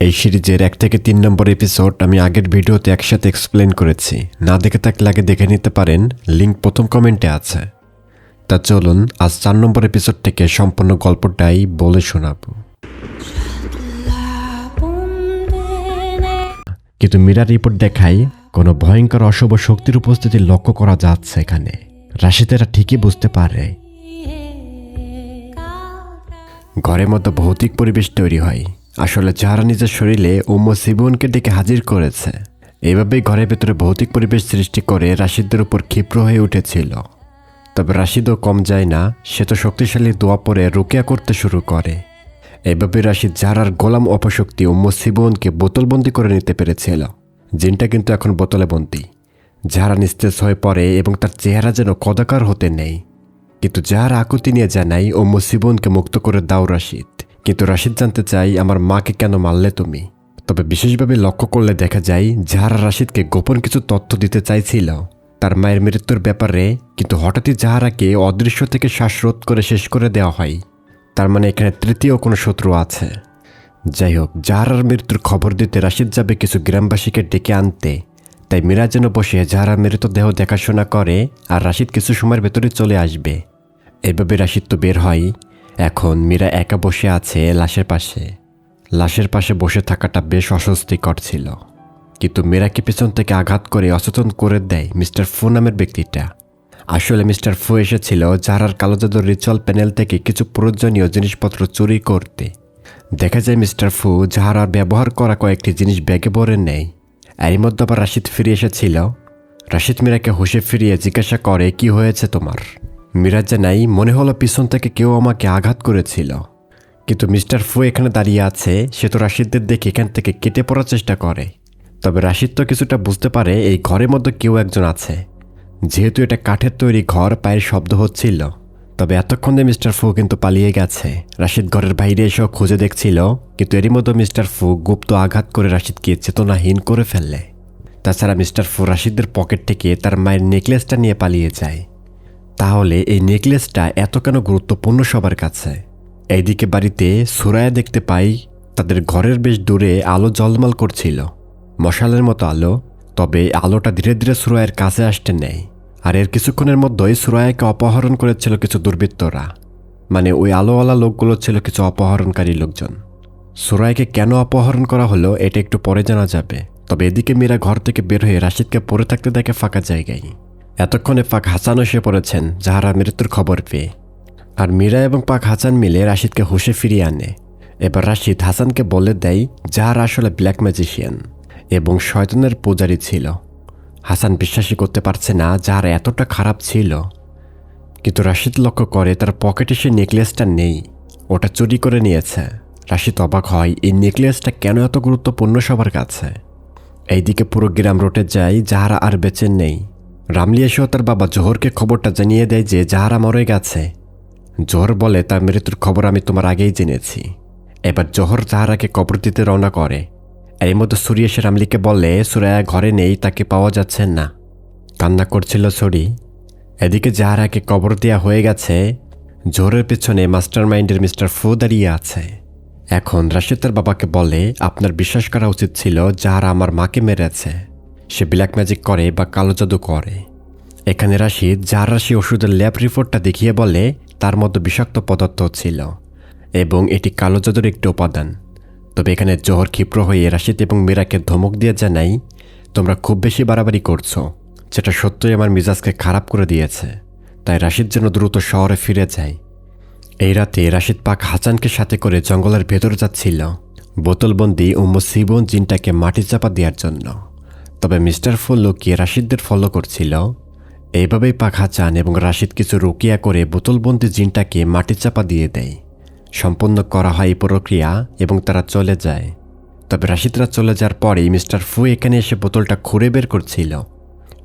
এই সিরিজের 1 থেকে 3 নম্বর এপিসোড আমি আগের ভিডিওতে একসাথে এক্সপ্লেন করেছি। না দেখে থাকলে আগে দেখে নিতে পারেন, লিঙ্ক প্রথম কমেন্টে আছে। তা চলুন আজ 4 নম্বর এপিসোড থেকে সম্পূর্ণ গল্পটাই বলে শোনাবো। কিন্তু মিরার রিপোর্ট দেখায় কোনো ভয়ঙ্কর অশুভ শক্তির উপস্থিতি লক্ষ্য করা যাচ্ছে এখানে। রাশিদেরা ঠিকই বুঝতে পারে ঘরের মধ্যে ভৌতিক পরিবেশ তৈরি হয়। আসলে যারা নিজের শরীরে সিবনকে ডেকে হাজির করেছে। এভাবেই ঘরের ভেতরে ভৌতিক পরিবেশ সৃষ্টি করে রাশিদদের উপর ক্ষিপ্র হয়ে উঠেছিল। তবে রাশিদও কম যায় না, সে তো শক্তিশালী দোয়া পরে রুকিয়া করতে শুরু করে। এভাবে রাশিদ জাহারার গোলাম অপশক্তি সিবনকে বোতলবন্দি করে নিতে পেরেছিল। জিনটা কিন্তু এখন বোতলে বন্দি। জাহারা নিস্তেজ হয়ে পড়ে এবং তার চেহারা যেন কদাকার হতে নেই। কিন্তু যাহারা আকুতি নিয়ে জানাই সিবনকে মুক্ত করে দাও রাশিদ। কিন্তু রাশিদ জানতে চাই, আমার মাকে কেন মারলে তুমি? তবে বিশেষভাবে লক্ষ্য করলে দেখা যায় জাহারা রাশিদকে গোপন কিছু তথ্য দিতে চাইছিল তার মায়ের মৃত্যুর ব্যাপারে। কিন্তু হঠাৎই জাহারাকে অদৃশ্য থেকে শ্বাসরোধ করে শেষ করে দেওয়া হয়। তার মানে এখানে তৃতীয় কোনো শত্রু আছে। যাই হোক, জাহারার মৃত্যুর খবর দিতে রাশিদ যাবে কিছু গ্রামবাসীকে ডেকে আনতে। তাই মীরা যেন বসে জাহারার মৃতদেহ দেখাশোনা করে আর রাশিদ কিছু সময়ের ভেতরে চলে আসবে। এভাবে রাশিদ তো বের হয়। এখন মীরা একা বসে আছে লাশের পাশে বসে থাকাটা বেশ অস্বস্তিকর ছিল। কিন্তু মীরাকে পেছন থেকে আঘাত করে অচেতন করে দেয় মিস্টার ফু নামের ব্যক্তিটা। আসলে মিস্টার ফু এসেছিল জাহারার কালো জাদুর রিচুয়াল প্যানেল থেকে কিছু প্রয়োজনীয় জিনিসপত্র চুরি করতে। দেখা যায় মিস্টার ফু জাহারার ব্যবহার করা কয়েকটি জিনিস ব্যাগে ভরে নেয়। এরই মধ্যে আবার রাশিদ ফিরে এসেছিল। রাশিদ মীরাকে হুঁশে ফিরিয়ে জিজ্ঞাসা করে, কি হয়েছে তোমার? মীরা জানাই, মনে হলো পিছন থেকে কেউ আমাকে আঘাত করেছিল। কিন্তু মিস্টার ফু এখানে দাঁড়িয়ে আছে, সে তো রাশিদদের দেখে এখান থেকে কেটে পড়ার চেষ্টা করে। তবে রাশিদ তো কিছুটা বুঝতে পারে এই ঘরের মধ্যে কেউ একজন আছে। যেহেতু এটা কাঠের তৈরি ঘর, পায়ের শব্দ হচ্ছিল। তবে এতক্ষণে মিস্টার ফু কিন্তু পালিয়ে গেছে। রাশিদ ঘরের বাইরে এসেও খুঁজে দেখছিল, কিন্তু এরই মধ্যে মিস্টার ফু গুপ্ত আঘাত করে রাশিদকে চেতনাহীন করে ফেললে। তাছাড়া মিস্টার ফু রাশিদদের পকেট থেকে তার মায়ের নেকলেসটা নিয়ে পালিয়ে যায়। তাহলে এই নেকলেসটা এত কেন গুরুত্বপূর্ণ সবার কাছে? এইদিকে বাড়িতে সুরায়া দেখতে পাই তাদের ঘরের বেশ দূরে আলো ঝলমল করছিল, মশালের মতো আলো। তবে আলোটা ধীরে ধীরে সুরায়ের কাছে আসতে নেয়। আর এর কিছুক্ষণের মধ্যেই সুরায়াকে অপহরণ করেছিল কিছু দুর্বৃত্তরা। মানে ওই আলোওয়ালা লোকগুলো ছিল কিছু অপহরণকারী লোকজন। সুরায়াকে কেন অপহরণ করা হলো এটা একটু পরে জানা যাবে। তবে এদিকে মীরা ঘর থেকে বের হয়ে রাশিদকে পড়ে থাকতে দেখে ফাঁকা জায়গায়। এতক্ষণে পাক হাসান এসে পড়েছেন জাহারার মৃত্যুর খবর পেয়ে। আর মীরা এবং পাক হাসান মিলে রাশিদকে হুঁশে ফিরিয়ে আনে। এবার রাশিদ হাসানকে বলে দেয় যাহারা আসলে ব্ল্যাক ম্যাজিশিয়ান এবং শয়তানের পূজারী ছিল। হাসান বিশ্বাসই করতে পারছে না যাহারা এতটা খারাপ ছিল। কিন্তু রাশিদ লক্ষ্য করে তার পকেটে সে নেকলেসটা নেই, ওটা চুরি করে নিয়েছে। রাশিদ অবাক হয়, এই নেকলেসটা কেন এত গুরুত্বপূর্ণ সবার কাছে? এইদিকে পুরো গ্রাম রটে যায় যাহারা আর বেঁচে নেই। রামলি এসেও তার বাবা জোহরকে খবরটা জানিয়ে দেয় যে জাহারা মরে গেছে। জোহর বলে, তার মৃত্যুর খবর আমি তোমার আগেই জেনেছি। এবার জোহর জাহারাকে কবর দিতে রওনা করে। এর মধ্যে সুরি এসে রামলিকে বলে সুরায়া ঘরে নেই, তাকে পাওয়া যাচ্ছে না। কান্না করছিল সুরি। এদিকে জাহারাকে কবর দেওয়া হয়ে গেছে। জোহরের পেছনে মাস্টার মাইন্ডের মিস্টার ফু দাঁড়িয়ে আছে। এখন রাশিদ তার বাবাকে বলে, আপনার বিশ্বাস করা উচিত ছিল জাহারা আমার মাকে মেরেছে। সে ব্ল্যাক ম্যাজিক করে বা কালো জাদু করে। এখানে রাশিদ জাহারার সেই ওষুধের ল্যাব রিপোর্টটা দেখিয়ে বলে তার মধ্যে বিষাক্ত পদার্থ ছিল এবং এটি কালো জাদুর একটি উপাদান। তবে এখানে জোহর ক্ষিপ্র হয়ে রাশিদ এবং মীরাকে ধমক দিয়ে জানাই, তোমরা খুব বেশি বাড়াবাড়ি করছো, যেটা সত্যই আমার মিজাজকে খারাপ করে দিয়েছে। তাই রাশিদ যেন দ্রুত শহরে ফিরে যায়। এই রাতে রাশিদ পাক হাসানকে সাথে করে জঙ্গলের ভেতর যাচ্ছিল বোতলবন্দি সিবন জিনটাকে মাটি চাপা দেওয়ার জন্য। তবে মিস্টার ফু লুকিয়ে রাশিদদের ফলো করছিল। এইভাবেই পাক হাসান এবং রাশিদ কিছু রুকিয়া করে বোতলবন্দি জিনটাকে মাটি চাপা দিয়ে দেয়। সম্পন্ন করা হয় এই প্রক্রিয়া এবং তারা চলে যায়। তবে রাশিদরা চলে যাওয়ার পরেই মিস্টার ফু এখানে এসে বোতলটা খুঁড়ে বের করছিল।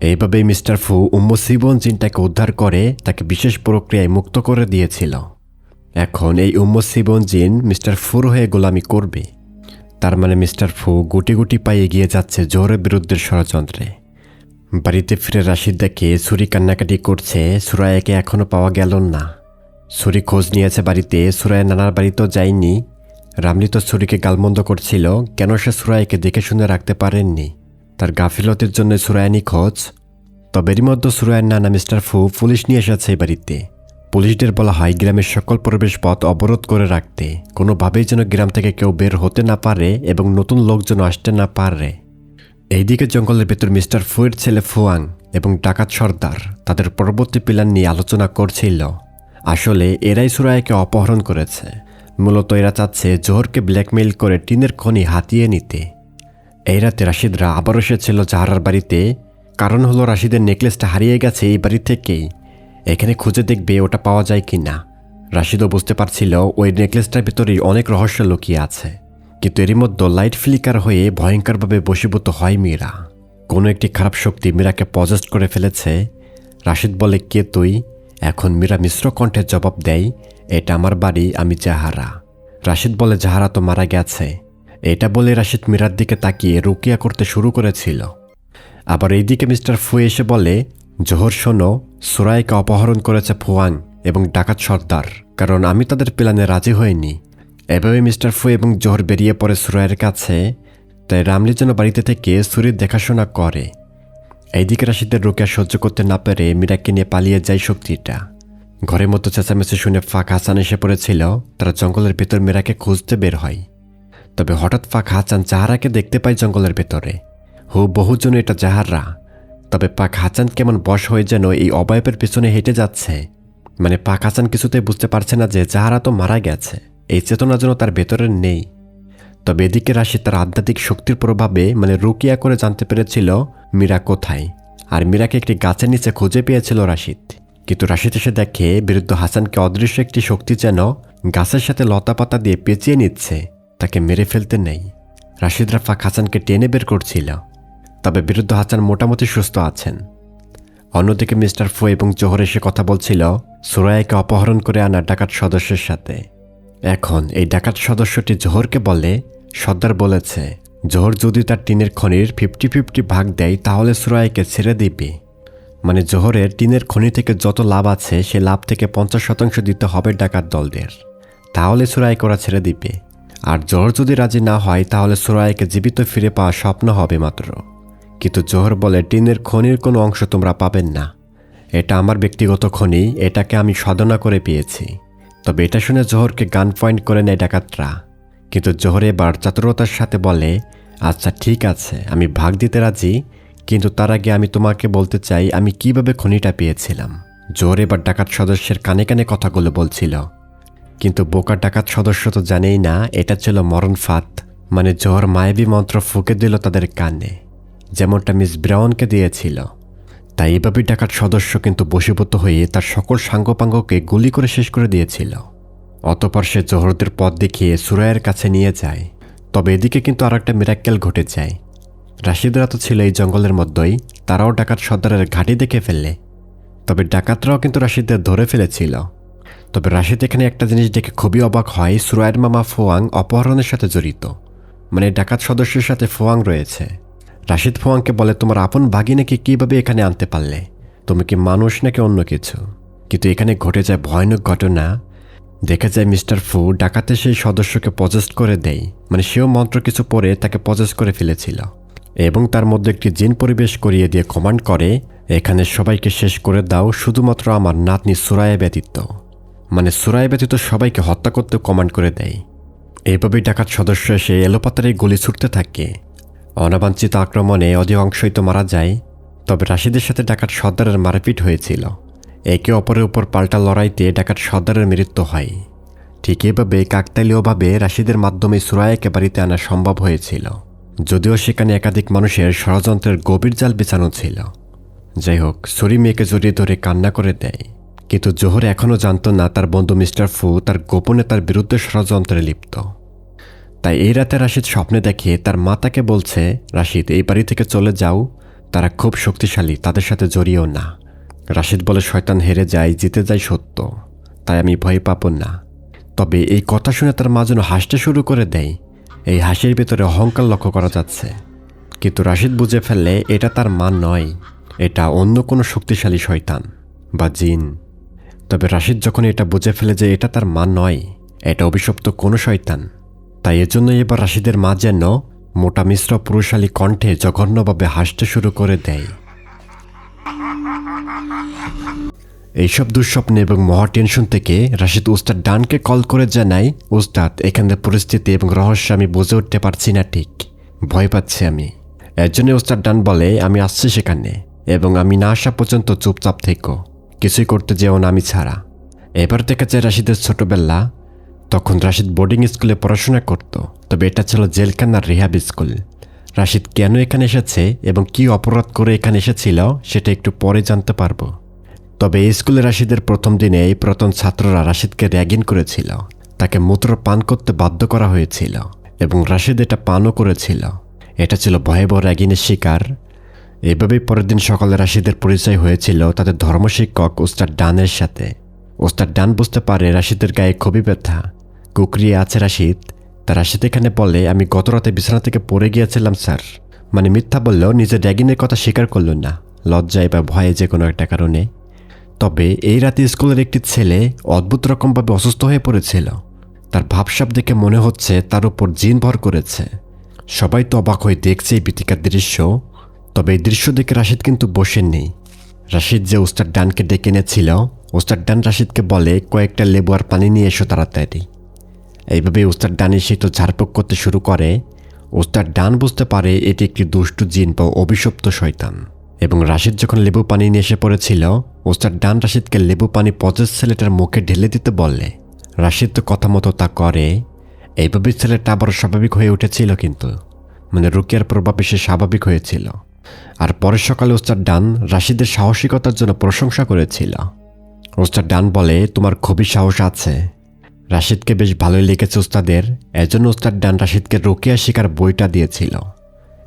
এইভাবেই মিস্টার ফু সিবন জিনটাকে উদ্ধার করে তাকে বিশেষ প্রক্রিয়ায় মুক্ত করে দিয়েছিল। এখন এই সিবন জিন মিস্টার ফুর হয়ে গোলামি করবে। তার মানে মিস্টার ফু গুটি গুটি পায়ে এগিয়ে যাচ্ছে জোহরের বিরুদ্ধে ষড়যন্ত্রে। বাড়িতে ফিরে রাশিদ দেখে সুরি কান্নাকাটি করছে। সুরায়াকে এখনও পাওয়া গেল না। সুরি খোঁজ নিয়েছে বাড়িতে, সুরায়া নানার বাড়িতেও যায়নি। রামলি তো সুরিকে গালমন্দ করছিল কেন সে সুরাইকে দেখে শুনে রাখতে পারেননি, তার গাফিলতির জন্য সুরাই নিখোঁজ। তবে এরই মধ্যে সুরাইয়ের নানা মিস্টার ফু পুলিশ নিয়ে এসেছে এই বাড়িতে। পুলিশদের বলা হয় গ্রামের সকল প্রবেশ পথ অবরোধ করে রাখতে, কোনোভাবেই যেন গ্রাম থেকে কেউ বের হতে না পারে এবং নতুন লোকজন আসতে না পারে। এইদিকে জঙ্গলের ভেতর মিস্টার ফুয়ের ছেলে ফুয়াং এবং ডাকাত সর্দার তাদের পরবর্তী প্ল্যান নিয়ে আলোচনা করছিল। আসলে এরাই সুরাইকে অপহরণ করেছে। মূলত এরা চাচ্ছে জোহরকে ব্ল্যাকমেইল করে টিনের খনি হাতিয়ে নিতে। এই রাতে রাশিদরা আবারও এসেছিল জাহারার বাড়িতে। কারণ হলো রাশিদের নেকলেসটা হারিয়ে গেছে এই বাড়ি থেকেই। এখানে খুঁজে দেখবে ওটা পাওয়া যায় কি না। রাশিদও বুঝতে পারছিল ওই নেকলেসটার ভিতরেই অনেক রহস্য লুকিয়ে আছে। কিন্তু এরই মধ্যে লাইট ফ্লিকার হয়ে ভয়ঙ্করভাবে বশীভূত হয় মীরা। কোনো একটি খারাপ শক্তি মীরাকে পজেস্ট করে ফেলেছে। রাশিদ বলে, কে তুই? এখন মীরা মিশ্র কণ্ঠে জবাব দেয়, এটা আমার বাড়ি, আমি জাহারা। রাশিদ বলে, জাহারা তো মারা গেছে। এটা বলে রাশিদ মীরার দিকে তাকিয়ে রুকিয়া করতে শুরু করেছিল। আবার এইদিকে মিস্টার ফু এসে বলে, জোহর শোনো, সুরাইকে অপহরণ করেছে ফুয়াং এবং ডাকাত সর্দার, কারণ আমি তাদের প্ল্যানে রাজি হইনি। এভাবে মিস্টার ফু এবং জোহর বেরিয়ে পড়ে সুরাইয়ের কাছে। তাই রামলি যেন বাড়িতে থেকে সুরির দেখাশোনা করে। এইদিকে রাশিদের রুকিয়া সহ্য করতে না পেরে মীরাকে নিয়ে পালিয়ে যায় শক্তিটা। ঘরের মতো চেঁচামেচি শুনে ফাঁক হাসান এসে পড়েছিল। তারা জঙ্গলের ভেতর মীরাকে খুঁজতে বের হয়। তবে হঠাৎ ফাঁক হাসান জাহারাকে দেখতে পায় জঙ্গলের ভেতরে। বহুজন এটা জাহারা। তবে পাক হাসান কেমন বশ হয়ে যেন এই অবয়বের পেছনে হেঁটে যাচ্ছে। মানে পাক হাসান কিছুতেই বুঝতে পারছে না যে জাহারা তো মারা গেছে, এই চেতনা যেন তার ভেতরে নেই। তবে এদিকে রাশিদ তার আধ্যাত্মিক শক্তির প্রভাবে রুকিয়া করে জানতে পেরেছিল মীরা কোথায়। আর মীরাকে একটি গাছের নিচে খুঁজে পেয়েছিল রাশিদ। কিন্তু রাশিদ এসে দেখে বিরুদ্ধ হাসানকে অদৃশ্য একটি শক্তি যেন গাছের সাথে লতা পাতা দিয়ে পেঁচিয়ে নিচ্ছে, তাকে মেরে ফেলতে নেই। রাশিদরা ফাঁক হাসানকে টেনে বের করছিল। তবে বিরুদ্ধ হাসান মোটামুটি সুস্থ আছেন। অন্যদিকে মিস্টার ফু এবং জোহর এসে কথা বলছিল সুরাইয়াকে অপহরণ করে আনা ডাকাত সদস্যের সাথে। এখন এই ডাকাত সদস্যটি জোহরকে বলে, সর্দার বলেছে জোহর যদি তার টিনের খনির 50-50 ভাগ দেয় তাহলে সুরাইয়াকে ছেড়ে দিবে। মানে জোহরের টিনের খনি থেকে যত লাভ আছে সে লাভ থেকে 50% দিতে হবে ডাকাত দলদের, তাহলে সুরাইয়াকে ওরা ছেড়ে দিবে। আর জোহর যদি রাজি না হয় তাহলে সুরাইয়াকে জীবিত ফিরে পাওয়া স্বপ্ন হবে মাত্র। কিন্তু জোহর বলে, টিনের খনির কোনো অংশ তোমরা পাবেন না, এটা আমার ব্যক্তিগত খনি, এটাকে আমি সাধনা করে পেয়েছি। তবে এটা শুনে জোহরকে গান পয়েন্ট করে নেয় ডাকাতরা। কিন্তু জোহর এবার চাতুরতার সাথে বলে, আচ্ছা ঠিক আছে, আমি ভাগ দিতে রাজি, কিন্তু তার আগে আমি তোমাকে বলতে চাই আমি কিভাবে খনিটা পেয়েছিলাম। জোহর এবার ডাকাত সদস্যের কানে কানে কথাগুলো বলছিল। কিন্তু বোকা ডাকাত সদস্য তো জানেই না এটা ছিল মরণ ফাঁদ। মানে জোহর মায়াবী মন্ত্র ফুঁকে দিল তাদের কানে, যেমনটা মিস ব্রাউনকে দিয়েছিল। তাই এভাবেই ডাকাত সদস্য কিন্তু বশীভূত হয়ে তার সকল সাঙ্গপাঙ্গকে গুলি করে শেষ করে দিয়েছিল। অতপর সে জোহরদের পথ দেখিয়ে সুরাইয়ের কাছে নিয়ে যায়। তবে এদিকে কিন্তু আর একটা মিরাক্কেল ঘটে যায়। রাশিদরা তো ছিল এই জঙ্গলের মধ্যেই, তারাও ডাকাত সর্দারের ঘাঁটি দেখে ফেললে। তবে ডাকাতরাও কিন্তু রাশিদদের ধরে ফেলেছিল। তবে রাশিদ এখানে একটা জিনিস দেখে খুবই অবাক হয়, সুরাইয়ের মামা ফোয়াং অপহরণের সাথে জড়িত। মানে ডাকাত সদস্যের সাথে ফোয়াং রয়েছে। রাশিদ ফোয়াংকে বলে, তোমার আপন ভাগিনাকে কীভাবে এখানে আনতে পারলে? তুমি কি মানুষ নাকি অন্য কিছু? কিন্তু এখানে ঘটে যায় ভয়ানক ঘটনা। দেখা যায় মিস্টার ফু ডাকাতে সেই সদস্যকে পজেস্ট করে দেয়। মানে সেও মন্ত্র কিছু পরে তাকে পজেস্ট করে ফেলেছিল এবং তার মধ্যে একটি জিন পরিবেশ করিয়ে দিয়ে কমান্ড করে, এখানে সবাইকে শেষ করে দাও, শুধুমাত্র আমার নাতনি সুরাইয়া ব্যতীত। মানে সুরাইয়া ব্যতীত সবাইকে হত্যা করতে কমান্ড করে দেয়। এইভাবেই ডাকাত সদস্য এসে এলোপাতারে গুলি ছুটতে থাকে। অনাবাঞ্ছিত আক্রমণে অধিকাংশই তো মারা যায়। তবে রাশিদের সাথে ডাকাত সর্দারের মারপিট হয়েছিল। একে অপরের উপর পাল্টা লড়াইতে ডাকাত সর্দারের মৃত্যু হয়। ঠিক এভাবে কাকতালীয়ভাবে রাশিদের মাধ্যমে সুরাইয়াকে বাড়িতে আনা সম্ভব হয়েছিল, যদিও সেখানে একাধিক মানুষের ষড়যন্ত্রের গভীর জাল বিছানো ছিল। যাই হোক, সুরি মেয়েকে জড়িয়ে ধরে কান্না করে দেয়। কিন্তু জোহর এখনও জানত না তার বন্ধু মিস্টার ফু তার গোপনে তার বিরুদ্ধে ষড়যন্ত্রে লিপ্ত। তাই এই রাতে রাশিদ স্বপ্নে দেখে তার মা তাকে বলছে, রাশিদ এই বাড়ি থেকে চলে যাও, তারা খুব শক্তিশালী, তাদের সাথে জড়িয়েও না। রাশিদ বলে, শয়তান হেরে যায়, জিতে যায় সত্য, তাই আমি ভয় পাবো না। তবে এই কথা শুনে তার মা যেন হাসতে শুরু করে দেয়। এই হাসির ভেতরে অহংকার লক্ষ্য করা যাচ্ছে। কিন্তু রাশিদ বুঝে ফেললে এটা তার মা নয়, এটা অন্য কোনো শক্তিশালী শয়তান বা জিন। তবে রাশিদ যখন এটা বুঝে ফেলে যে এটা তার মা নয়, এটা অভিশপ্ত কোনো শয়তান, তাই এজন্য এবার রাশিদের মা যেন মোটা মিশ্র পুরুষালী কণ্ঠে জঘন্যভাবে হাসতে শুরু করে দেয়। এইসব দুঃস্বপ্ন এবং মহা টেনশন থেকে রাশিদ উস্তাদ ডানকে কল করে জানায়, উস্তাদ, এখানের পরিস্থিতি এবং রহস্য আমি বুঝে উঠতে পারছি না, ঠিক ভয় পাচ্ছি আমি। এর জন্য উস্তাদ ডান বলে, আমি আসছি সেখানে, এবং আমি না আসা পর্যন্ত চুপচাপ থেকো, কিছুই করতে যেও না আমি ছাড়া। এবার দেখা যায় রাশিদের ছোটবেলা। তখন রাশিদ বোর্ডিং স্কুলে পড়াশোনা করত, তবে এটা ছিল জেলখানার রিহাব স্কুল। রাশিদ কেন এখানে এসেছে এবং কি অপরাধ করে এখানে এসেছিল সেটা একটু পরে জানতে পারবো। তবে এই স্কুলে রাশিদের প্রথম দিনে এই প্রথম ছাত্ররা রাশিদকে র্যাগিং করেছিল, তাকে মূত্র পান করতে বাধ্য করা হয়েছিল এবং রাশিদ এটা পানও করেছিল। এটা ছিল ভয়াবহ র্যাগিংয়ের শিকার। এভাবেই পরের দিন সকালে রাশিদের পরিচয় হয়েছিল তাদের ধর্মশিক্ষক ওস্তাদ ডানের সাথে। ওস্তাদ ডান বুঝতে পারে রাশিদের গায়ে খুবই ব্যথা, কুকরিয়ে আছে রাশিদ। তা রাশিদ এখানে বলে, আমি গত রাতে বিছানা থেকে পড়ে গিয়েছিলাম স্যার। মানে মিথ্যা বললেও নিজের র্যাগিংয়ের কথা স্বীকার করল না, লজ্জায় বা ভয়ে যে কোনো একটা কারণে। তবে এই রাতে স্কুলের একটি ছেলে অদ্ভুত রকমভাবে অসুস্থ হয়ে পড়েছিল। তার ভাবসাব দেখে মনে হচ্ছে তার উপর জিন ভর করেছে। সবাই তো অবাক হয়ে দেখছে এই ভীতিকর দৃশ্য। তবে এই দৃশ্য দেখে রাশিদ কিন্তু বসেননি। রাশিদ যে ওস্তাদ ডানকে ডেকে এনেছিল, ওস্তাদ ডান রাশিদকে বলে, কয়েকটা লেবু আর পানি নিয়ে এসো তাড়াতাড়ি। এইভাবে ওস্তাদ ডান এসে তো ঝাড়ফুঁক করতে শুরু করে। ওস্তাদ ডান বুঝতে পারে এটি একটি দুষ্টু জিন বা অভিশপ্ত শয়তান। এবং রাশিদ যখন লেবু পানি নিয়ে এসে পড়েছিল, ওস্তাদ ডান রাশিদকে লেবু পানি পজেস ছেলেটার মুখে ঢেলে দিতে বলে। রাশিদ তো কথা মতো তা করে। এইভাবে ছেলেটা আবার স্বাভাবিক হয়ে উঠেছিল, কিন্তু মানে রুকিয়ার প্রভাবে সে স্বাভাবিক হয়েছিল। আর পরের সকালে ওস্তাদ ডান রাশিদের সাহসিকতার জন্য প্রশংসা করেছিল। ওস্তাদ ডান বলে, তোমার খুবই সাহস আছে। রাশিদকে বেশ ভালোই লেগেছে ওস্তাদের। এজন্য ওস্তাদ ডান রাশিদকে রুকিয়া শিকার বইটা দিয়েছিল।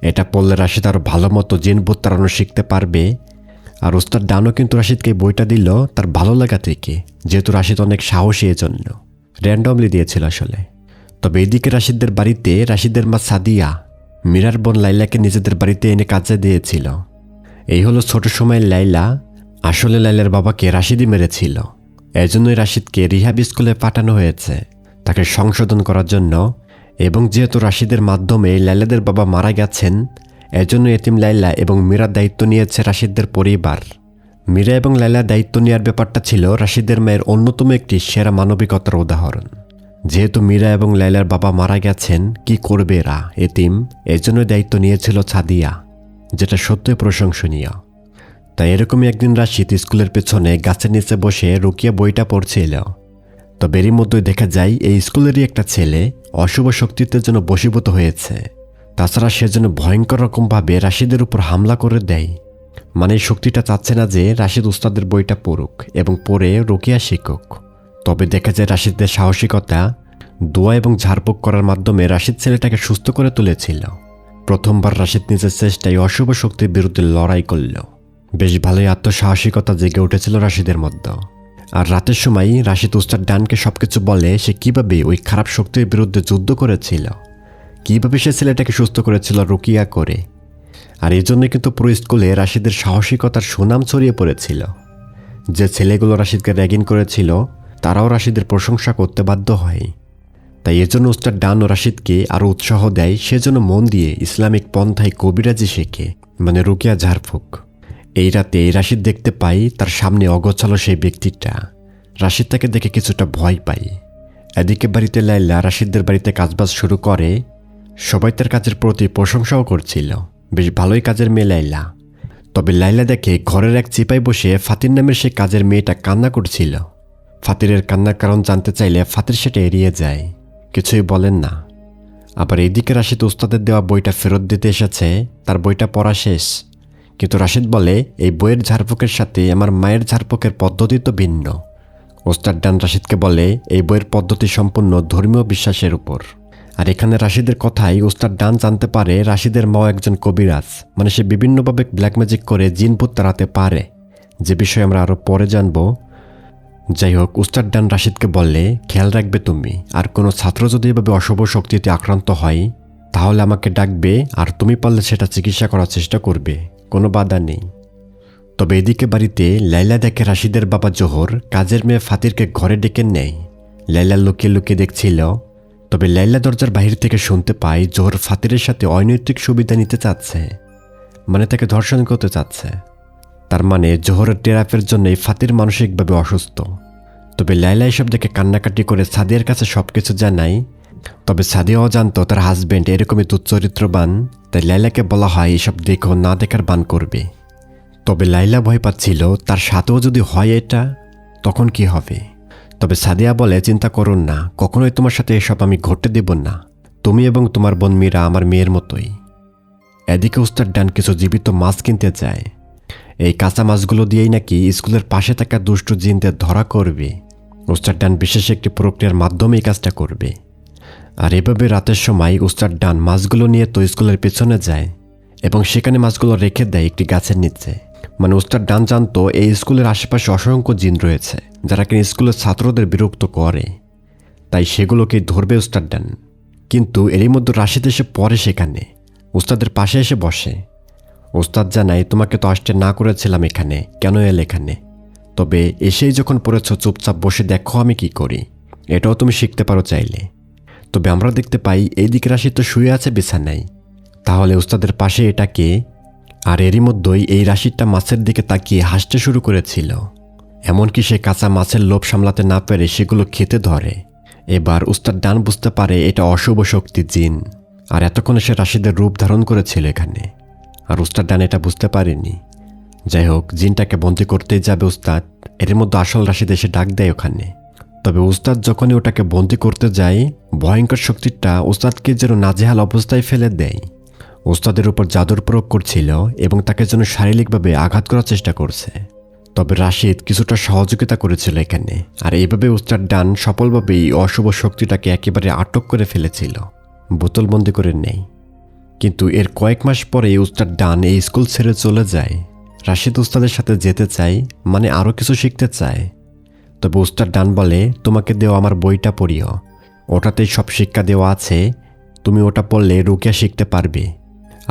এটা পড়লে রাশিদ আরও ভালো মতো জিন ভূত তাড়ানো শিখতে পারবে। আর ওস্তাদ ডানও কিন্তু রাশিদকে বইটা দিল তার ভালো লাগা থেকে, যেহেতু রাশিদ অনেক সাহসী, এজন্য র্যান্ডমলি দিয়েছিল আসলে। তবে এদিকে রাশিদদের বাড়িতে রাশিদের মা সাদিয়া মীরার বোন লাইলাকে নিজেদের বাড়িতে এনে কাজে দিয়েছিল। এই হলো ছোট সময়ের লাইলা। আসলে লাইলার বাবাকে রাশিদই মেরেছিল। এজন্যই রাশিদকে রিহাব স্কুলে পাঠানো হয়েছে তাকে সংশোধন করার জন্য। এবং যেহেতু রাশিদের মাধ্যমে লাইলাদের বাবা মারা গেছেন, এজন্য এতিম লাইলা এবং মীরার দায়িত্ব নিয়েছে রাশিদদের পরিবার। মীরা এবং লাইলার দায়িত্ব নেওয়ার ব্যাপারটা ছিল রাশিদের মায়ের অন্যতম একটি সেরা মানবিকতার উদাহরণ। যেহেতু মীরা এবং লাইলার বাবা মারা গেছেন, কি করবে এরা, এতিম, এজন্য দায়িত্ব নিয়েছিল সাদিয়া, যেটা সত্যই প্রশংসনীয়। তাই এরকমই একদিন রাশিদ স্কুলের পেছনে গাছের নিচে বসে রুকিয়া বইটা পড়ছিল। তবে এরই মধ্যে দেখা যায় এই স্কুলেরই একটা ছেলে অশুভ শক্তিতে যেন বশীভূত হয়েছে। তাছাড়া সে যেন ভয়ঙ্কর রকমভাবে রাশিদের উপর হামলা করে দেয়। মানে এই শক্তিটা চাচ্ছে না যে রাশিদ উস্তাদের বইটা পড়ুক এবং পড়ে রুকিয়া শিখুক। তবে দেখা যায় রাশিদের সাহসিকতা, দোয়া এবং ঝাড়ফুঁক করার মাধ্যমে রাশিদ ছেলেটাকে সুস্থ করে তুলেছিল। প্রথমবার রাশিদ নিজের চেষ্টায় অশুভ শক্তির বিরুদ্ধে লড়াই করল। বেশ ভালোই আত্মসাহসিকতা জেগে উঠেছিল রাশিদের মধ্যে। আর রাতের সময় রাশিদ উস্তাদ ডানকে সবকিছু বলে সে কিভাবে ওই খারাপ শক্তির বিরুদ্ধে যুদ্ধ করেছিল, কিভাবে সে ছেলেটাকে সুস্থ করেছিল রুকিয়া করে। আর এই জন্য কিন্তু পুরো স্কুলে রাশিদের সাহসিকতার সুনাম ছড়িয়ে পড়েছিল। যে ছেলেগুলো রাশিদকে র্যাগিং করেছিল তারাও রাশিদের প্রশংসা করতে বাধ্য হয়। তাই এজন্য উস্তাদ ডান ও রাশিদকে আরও উৎসাহ দেয় সেজন্য মন দিয়ে ইসলামিক পন্থায় কবিরাজি শেখে, মানে রুকিয়া ঝাড়ফুঁক। এই রাতে রাশিদ দেখতে পাই তার সামনে অগোছালো সেই ব্যক্তিটা। রাশিদ তাকে দেখে কিছুটা ভয় পায়। এদিকে বাড়িতে লাইলা রাশিদদের বাড়িতে কাজবাজ শুরু করে। সবাই তার কাজের প্রতি প্রশংসাও করছিল। বেশ ভালোই কাজের মেয়ে লাইলা। তবে লাইলা দেখে ঘরের এক চিপায় বসে ফাতির নামের সেই কাজের মেয়েটা কান্না করছিল। ফাতিরের কান্নার কারণ জানতে চাইলে ফাতির সেটা এড়িয়ে যায়, কিছুই বলেন না। আবার এইদিকে রাশিদ উস্তাদের দেওয়া বইটা ফেরত দিতে এসেছে, তার বইটা পড়া শেষ। কিন্তু রাশিদ বলে, এই বইয়ের ঝাড়ফুঁকের সাথে আমার মায়ের ঝাড়ফুঁকের পদ্ধতি তো ভিন্ন। ওস্তাদ ডান রাশিদকে বলে এই বইয়ের পদ্ধতি সম্পূর্ণ ধর্মীয় বিশ্বাসের উপর। আর এখানে রাশিদের কথাই ওস্তাদ ডান জানতে পারে রাশিদের মাও একজন কবিরাজ, মানে সে বিভিন্নভাবে ব্ল্যাক ম্যাজিক করে জিন ভূত তাড়াতে পারে, যে বিষয়ে আমরা আরও পরে জানব। যাই হোক, উস্তাদ ডান রাশিদকে বললে খেয়াল রাখবে তুমি, আর কোনো ছাত্র যদি এভাবে অশুভ শক্তিতে আক্রান্ত হয় তাহলে আমাকে ডাকবে, আর তুমি পারলে সেটা চিকিৎসা করার চেষ্টা করবে, কোনো বাধা নেই। তবে এদিকে বাড়িতে লাইলা দেখে রাশিদের বাবা জোহর কাজের মেয়ে ফাতিরকে ঘরে ডেকে নেয়। লাইলা লুকিয়ে লুকিয়ে দেখছিল। তো তবে লাইলা দরজার বাহির থেকে শুনতে পায় জোহর ফাতিরের সাথে অনৈতিক সুবিধা নিতে চাচ্ছে, মানে তাকে ধর্ষণ করতে চাচ্ছে। তার মানে জোহরের টেরাপের জন্যই ফাতির মানসিকভাবে অসুস্থ। তবে লাইলা এসব দেখে কান্নাকাটি করে সাদিয়ার কাছে সবকিছু জানায়। তবে সাদিয়াও জানতো তার হাজব্যান্ড এরকমই দুচ্চরিত্রবান, তাই লাইলাকে বলা হয় এসব দেখো না দেখার বান করবে। তবে লাইলা ভয় পাচ্ছিল তার সাথেও যদি হয় এটা, তখন কি হবে। তবে সাদিয়া বলে, চিন্তা করুন না, কখনোই তোমার সাথে এসব আমি ঘটতে দেব না। তুমি এবং তোমার বোন মীরা আমার মেয়ের মতোই। এদিকে উস্তাদ ডান কিছু জীবিত মাছ কিনতে যায়। এই কাঁচা মাছগুলো দিয়েই নাকি স্কুলের পাশে থাকা দুষ্টু জিনদের ধরা করবে। উস্তাদ ডান বিশেষ একটি প্রক্রিয়ার মাধ্যমে এই কাজটা করবে। আর এভাবে রাতের সময় উস্তাদ ডান মাছগুলো নিয়ে তো স্কুলের পেছনে যায় এবং সেখানে মাছগুলো রেখে দেয় একটি গাছের নিচে। মানে উস্তাদ ডান জানতো এই স্কুলের আশেপাশে অসংখ্য জিন রয়েছে যারা কিনা স্কুলের ছাত্রদের বিরক্ত করে, তাই সেগুলোকে ধরবে উস্তাদ ডান। কিন্তু এরই মধ্যে রাশিদ এসে পড়ে সেখানে, উস্তাদের পাশে এসে বসে। উস্তাদ জানায়, তোমাকে তো আসতে না করেছিলাম এখানে, কেন এলে এখানে? তবে এসেই যখন পড়েছ চুপচাপ বসে দেখো আমি কি করি, এটাও তুমি শিখতে পারো চাইলে। তবে আমরা দেখতে পাই এইদিকে রাশিদ তো শুয়ে আছে বিছানায়। তাহলে উস্তাদের পাশে এটা কে? আর এরই মধ্যেই এই রাশিদটা মাছের দিকে তাকিয়ে হাসতে শুরু করেছিল। এমনকি সে কাঁচা মাছের লোভ সামলাতে না পেরে সেগুলো খেতে ধরে। এবার উস্তাদ ডান বুঝতে পারে এটা অশুভ শক্তি জিন, আর এতক্ষণে সে রাশিদের রূপ ধারণ করেছিল এখানে, আর উস্তাদ ডান এটা বুঝতে পারেনি। যাই হোক, জিনটাকে বন্দি করতেই যাবে উস্তাদ, এর মধ্যে আসল রাশিদ এসে ডাক দেয় ওখানে। তবে উস্তাদ যখনই ওটাকে বন্দি করতে যায়, ভয়ঙ্কর শক্তিটা উস্তাদকে যেন নাজেহাল অবস্থায় ফেলে দেয়। উস্তাদের উপর জাদুর প্রয়োগ করছিল এবং তাকে যেন শারীরিকভাবে আঘাত করার চেষ্টা করছে। তবে রাশিদ কিছুটা সহযোগিতা করেছিল এখানে, আর এইভাবে উস্তাদ ডান সফলভাবেই অশুভ শক্তিটাকে একেবারে আটক করে ফেলেছিল, বোতলবন্দি করে নেই। কিন্তু এর কয়েক মাস পরে উস্তাদ ডান এই স্কুল ছেড়ে চলে যায়। রাশিদ উস্তাদের সাথে যেতে চায়, মানে আরও কিছু শিখতে চায়। তবে উস্তাদ ডান বলে, তোমাকে দেওয়া আমার বইটা পড়িও, ওটাতেই সব শিক্ষা দেওয়া আছে, তুমি ওটা পড়লে রুকিয়া শিখতে পারবে।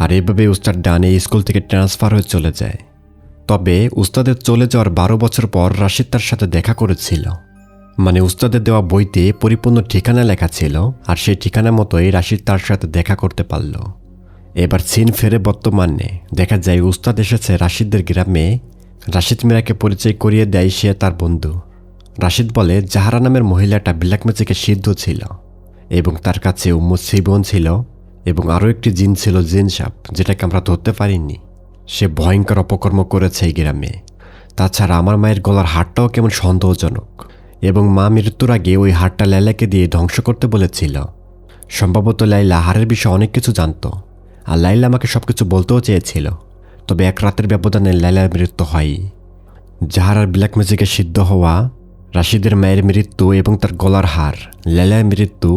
আর এভাবে উস্তাদ ডান এই স্কুল থেকে ট্রান্সফার হয়ে চলে যায়। তবে উস্তাদের চলে যাওয়ার 12 বছর পর রাশিদ তার সাথে দেখা করেছিল। মানে উস্তাদের দেওয়া বইতে পরিপূর্ণ ঠিকানা লেখা ছিল, আর সেই ঠিকানা মতোই রাশিদ তার সাথে দেখা করতে পারল। এবার সিন ফেরে বর্তমানে দেখা যায় উস্তাদ এসেছে রাশিদদের গ্রামে। রাশিদ মীরাকে পরিচয় করিয়ে দেয় সে তার বন্ধু। রাশিদ বলে, জাহারা নামের মহিলাটা ব্ল্যাক ম্যাজিকে সিদ্ধ ছিল এবং তার কাছে উম্মু সিবন ছিল এবং আরও একটি জিন ছিল, জিন সাপ, যেটাকে আমরা ধরতে পারিনি। সে ভয়ঙ্কর অপকর্ম করেছে এই গ্রামে। তাছাড়া আমার মায়ের গলার হাড়টাও কেমন সন্দেহজনক, এবং মা মৃত্যুর আগে ওই হাড়টা লাইলাকে দিয়ে ধ্বংস করতে বলেছিল। সম্ভবত লাইলা হাড়ের বিষয়ে অনেক কিছু জানতো, আর লাইলা আমাকে সবকিছু বলতেও চেয়েছিল। তবে এক রাতের ব্যবধানে লাইলার মৃত্যু হয়। জাহারার ব্ল্যাক ম্যাজিকে সিদ্ধ হওয়া, রাশিদের মায়ের মৃত্যু এবং তার গলার হার, লাইলার মৃত্যু,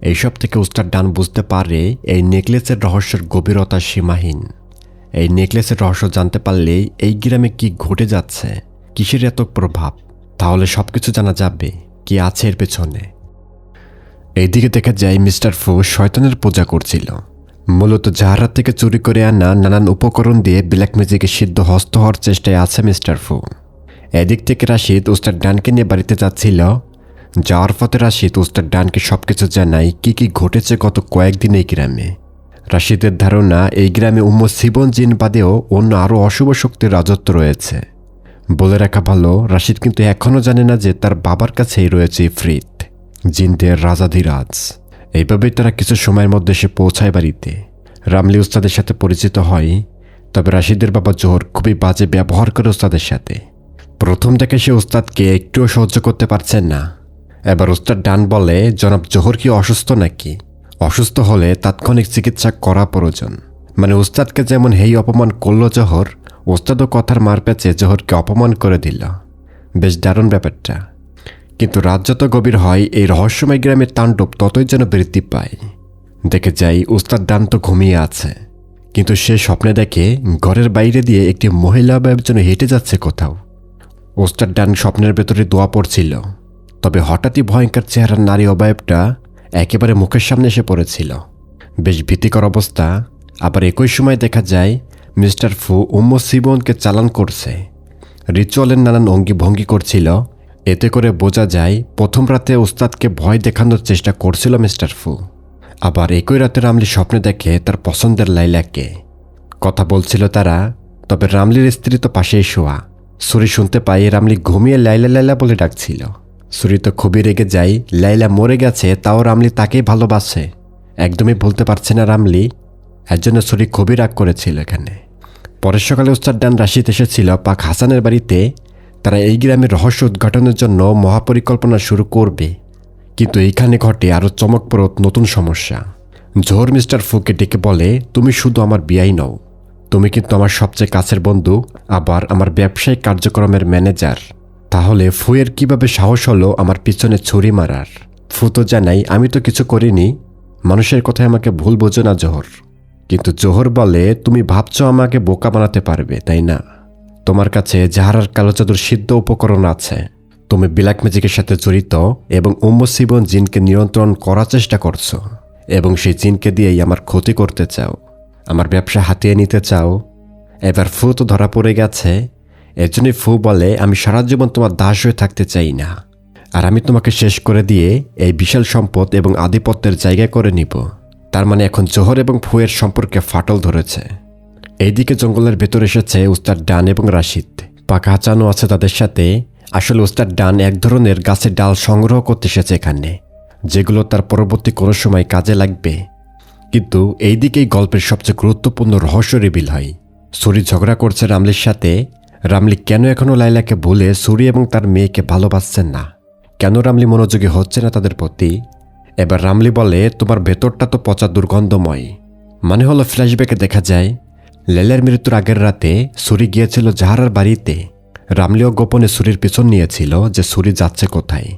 এইসব থেকে উস্তাদ ডান বুঝতে পারে এই নেকলেসের রহস্যের গভীরতা সীমাহীন। এই নেকলেসের রহস্য জানতে পারলে এই গ্রামে কি ঘটে যাচ্ছে, কিসের এত প্রভাব, তাহলে সবকিছু জানা যাবে কি আছে এর পেছনে। এইদিকে দেখা যায় মিস্টার ফু শয়তানের পূজা করছিল। মূলত জাহারা থেকে চুরি করে আনা নানান উপকরণ দিয়ে ব্ল্যাক ম্যাজিকে সিদ্ধ হস্ত হওয়ার চেষ্টায় আছে মিস্টার ফু। এদিক থেকে রাশিদ উস্তাদ ডানকে নিয়ে বাড়িতে যাচ্ছিল। যাওয়ার পথে রাশিদ উস্তাদ ডানকে সবকিছু জানায় কি কি ঘটেছে গত কয়েকদিন এই গ্রামে। রাশিদের ধারণা এই গ্রামে উম্মু সিবন জিন বাদেও অন্য আরও অশুভ শক্তির রাজত্ব রয়েছে। বলে রাখা ভালো, রাশিদ কিন্তু এখনও জানে না যে তার বাবার কাছেই রয়েছে ইফরিত, জিনদের রাজাধিরাজ। এইভাবেই তারা কিছু সময়ের মধ্যে এসে পৌঁছায় বাড়িতে। রামলি উস্তাদের সাথে পরিচিত হয়। তবে রাশিদের বাবা জোহর খুবই বাজে ব্যবহার করে উস্তাদের সাথে। প্রথম থেকে সে উস্তাদকে একটুও সহ্য করতে পারছেন না। এবার উস্তাদ ডান বলে, জনাব জোহর কি অসুস্থ নাকি? অসুস্থ হলে তাৎক্ষণিক চিকিৎসা করা প্রয়োজন। মানে উস্তাদকে যেমন হেই অপমান করল জোহর, উস্তাদও কথার মার পেঁচে জোহরকে অপমান করে দিল। বেশ দারুণ ব্যাপারটা। কিন্তু রাত যত গভীর হয় এই রহস্যময় গ্রামের তাণ্ডব ততই যেন বৃদ্ধি পায়। দেখে যাই উস্তাদ ডান তো ঘুমিয়ে আছে, কিন্তু সে স্বপ্নে দেখে ঘরের বাইরে দিয়ে একটি মহিলা অবয়ব যেন হেঁটে যাচ্ছে কোথাও। উস্তাদ ডান স্বপ্নের ভেতরে দোয়া পড়ছিল। তবে হঠাৎই ভয়ঙ্কর চেহারার নারী অবয়বটা একেবারে মুখের সামনে এসে পড়েছিল। বেশ ভীতিকর অবস্থা। আবার একই সময় দেখা যায় মিস্টার ফু উম্মু সিবনকে চালান করছে। রিচুয়ালের নানান অঙ্গি ভঙ্গি করছিল এতে করে বোঝা যায় প্রথম রাতে ওস্তাদকে ভয় দেখানোর চেষ্টা করছিল মিস্টার ফু। আবার একই রাতে রামলি স্বপ্নে দেখে তার পছন্দের লাইলাকে। কথা বলছিল তারা, তবে রামলির স্ত্রী তো পাশেই শোয়া। সুরি শুনতে পাই রামলি ঘুমিয়ে লাইলা লাইলা বলে ডাকছিল। সুরি তো খুবই রেগে যায়, লাইলা মরে গেছে তাও রামলি তাকেই ভালোবাসে, একদমই ভুলতে পারছে না রামলি। এর জন্য সুরি খুবই রাগ করেছিল এখানে। পরের সকালে ওস্তাদ ডান রাশিদ এসেছিল পাক হাসানের বাড়িতে। তারা এই গ্রামের রহস্য উদ্ঘাটনের জন্য মহাপরিকল্পনা শুরু করবে। কিন্তু এইখানে ঘটে আরও চমকপ্রদ নতুন সমস্যা। জোহর মিস্টার ফুকে ডেকে বলে, তুমি শুধু আমার বিয়াই নও, তুমি কিন্তু আমার সবচেয়ে কাছের বন্ধু, আবার আমার ব্যবসায়িক কার্যক্রমের ম্যানেজার। তাহলে ফুয়ের কিভাবে সাহস হলো আমার পিছনে ছুরি মারার? ফু তো জানাই আমি তো কিছু করিনি, মানুষের কথায় আমাকে ভুল বোঝো না জোহর। কিন্তু জোহর বলে, তুমি ভাবছো আমাকে বোকা বানাতে পারবে তাই না? তোমার কাছে জাহারার কালো জাদুর সিদ্ধ উপকরণ আছে, তুমি ব্ল্যাক ম্যাজিকের সাথে জড়িত এবং সিবন জিনকে নিয়ন্ত্রণ করার চেষ্টা করছো, এবং সেই জিনকে দিয়েই আমার ক্ষতি করতে চাও, আমার ব্যবসা হাতিয়ে নিতে চাও। এবার ফু তো ধরা পড়ে গেছে। এর জন্যই ফু বলে, আমি সারা জীবন তোমার দাস হয়ে থাকতে চাই না, আর আমি তোমাকে শেষ করে দিয়ে এই বিশাল সম্পদ এবং আধিপত্যের জায়গা করে নিব। তার মানে এখন জোহর এবং ফুয়ের সম্পর্কে ফাটল ধরেছে। এইদিকে জঙ্গলের ভেতর এসেছে উস্তাদ ডান এবং রাশিদ। পাকা হাঁচানো আছে তাদের সাথে। আসলে উস্তাদ ডান এক ধরনের গাছের ডাল সংগ্রহ করতে এসেছে এখানে, যেগুলো তার পরবর্তী কোনো সময় কাজে লাগবে। কিন্তু এইদিকেই গল্পের সবচেয়ে গুরুত্বপূর্ণ রহস্য রিভিল হয়। সুরি ঝগড়া করছে রামলির সাথে। রামলি কেন এখনও লাইলাকে ভুলে সুরি এবং তার মেয়েকে ভালোবাসছেন না? কেন রামলি মনোযোগী হচ্ছে না তাদের প্রতি? এবার রামলি বলে, তোমার ভেতরটা তো পচা দুর্গন্ধময়। মানে হলো ফ্ল্যাশব্যাকে দেখা যায় লাইলার মৃত্যুর আগের রাতে সুরি গিয়েছিল জাহারার বাড়িতে। রামলিও গোপনে সুরির পিছন নিয়েছিল যে সুরি যাচ্ছে কোথায়।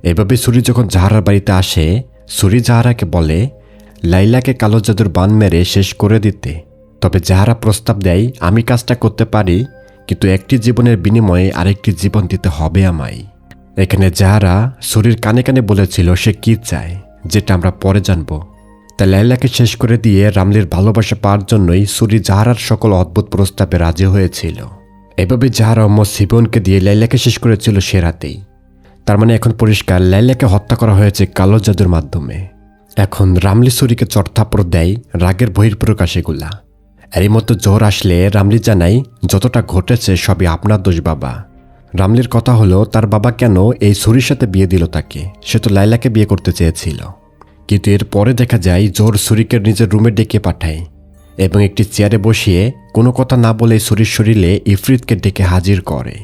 এভাবে সুরি যখন জাহারার বাড়িতে আসে, সুরি জাহারাকে বলে লাইলাকে কালো জাদুর বান মেরে শেষ করে দিতে। তবে জাহারা প্রস্তাব দেয়, আমি কাজটা করতে পারি, কিন্তু একটি জীবনের বিনিময়ে আরেকটি জীবন দিতে হবে আমায়। এখানে জাহারা সুরির কানে কানে বলেছিল সে কি চায়, যেটা আমরা পরে জানব। তাই লাইলাকে শেষ করে দিয়ে রামলির ভালোবাসা পাওয়ার জন্যই সুরি জাহারার সকল অদ্ভুত প্রস্তাবে রাজি হয়েছিল। এভাবে জাহারা সিবনকে দিয়ে লাইলাকে শেষ করেছিল সে রাতেই। তার মানে এখন পরিষ্কার লাইলাকে হত্যা করা হয়েছে কালো জাদুর মাধ্যমে। এখন রামলি সুরিকে চড়থাপ্পড় দেয়, রাগের বহির্প্রকাশ এগুলা। এরই মতো জোহর আসলে রামলি জানাই, যতটা ঘটেছে সবই আপনার দোষ বাবা। রামলির কথা হলো, তার বাবা কেন এই সুরির সাথে বিয়ে দিল তাকে? সে তো লাইলাকে বিয়ে করতে চেয়েছিল। কিন্তু এর পরে দেখা যায় জোহর সুরিকে নিজের রুমে ডেকে পাঠায় এবং একটি চেয়ারে বসিয়ে কোনো কথা না বলে সুরির শরীরে ইফরিতকে ডেকে হাজির করে।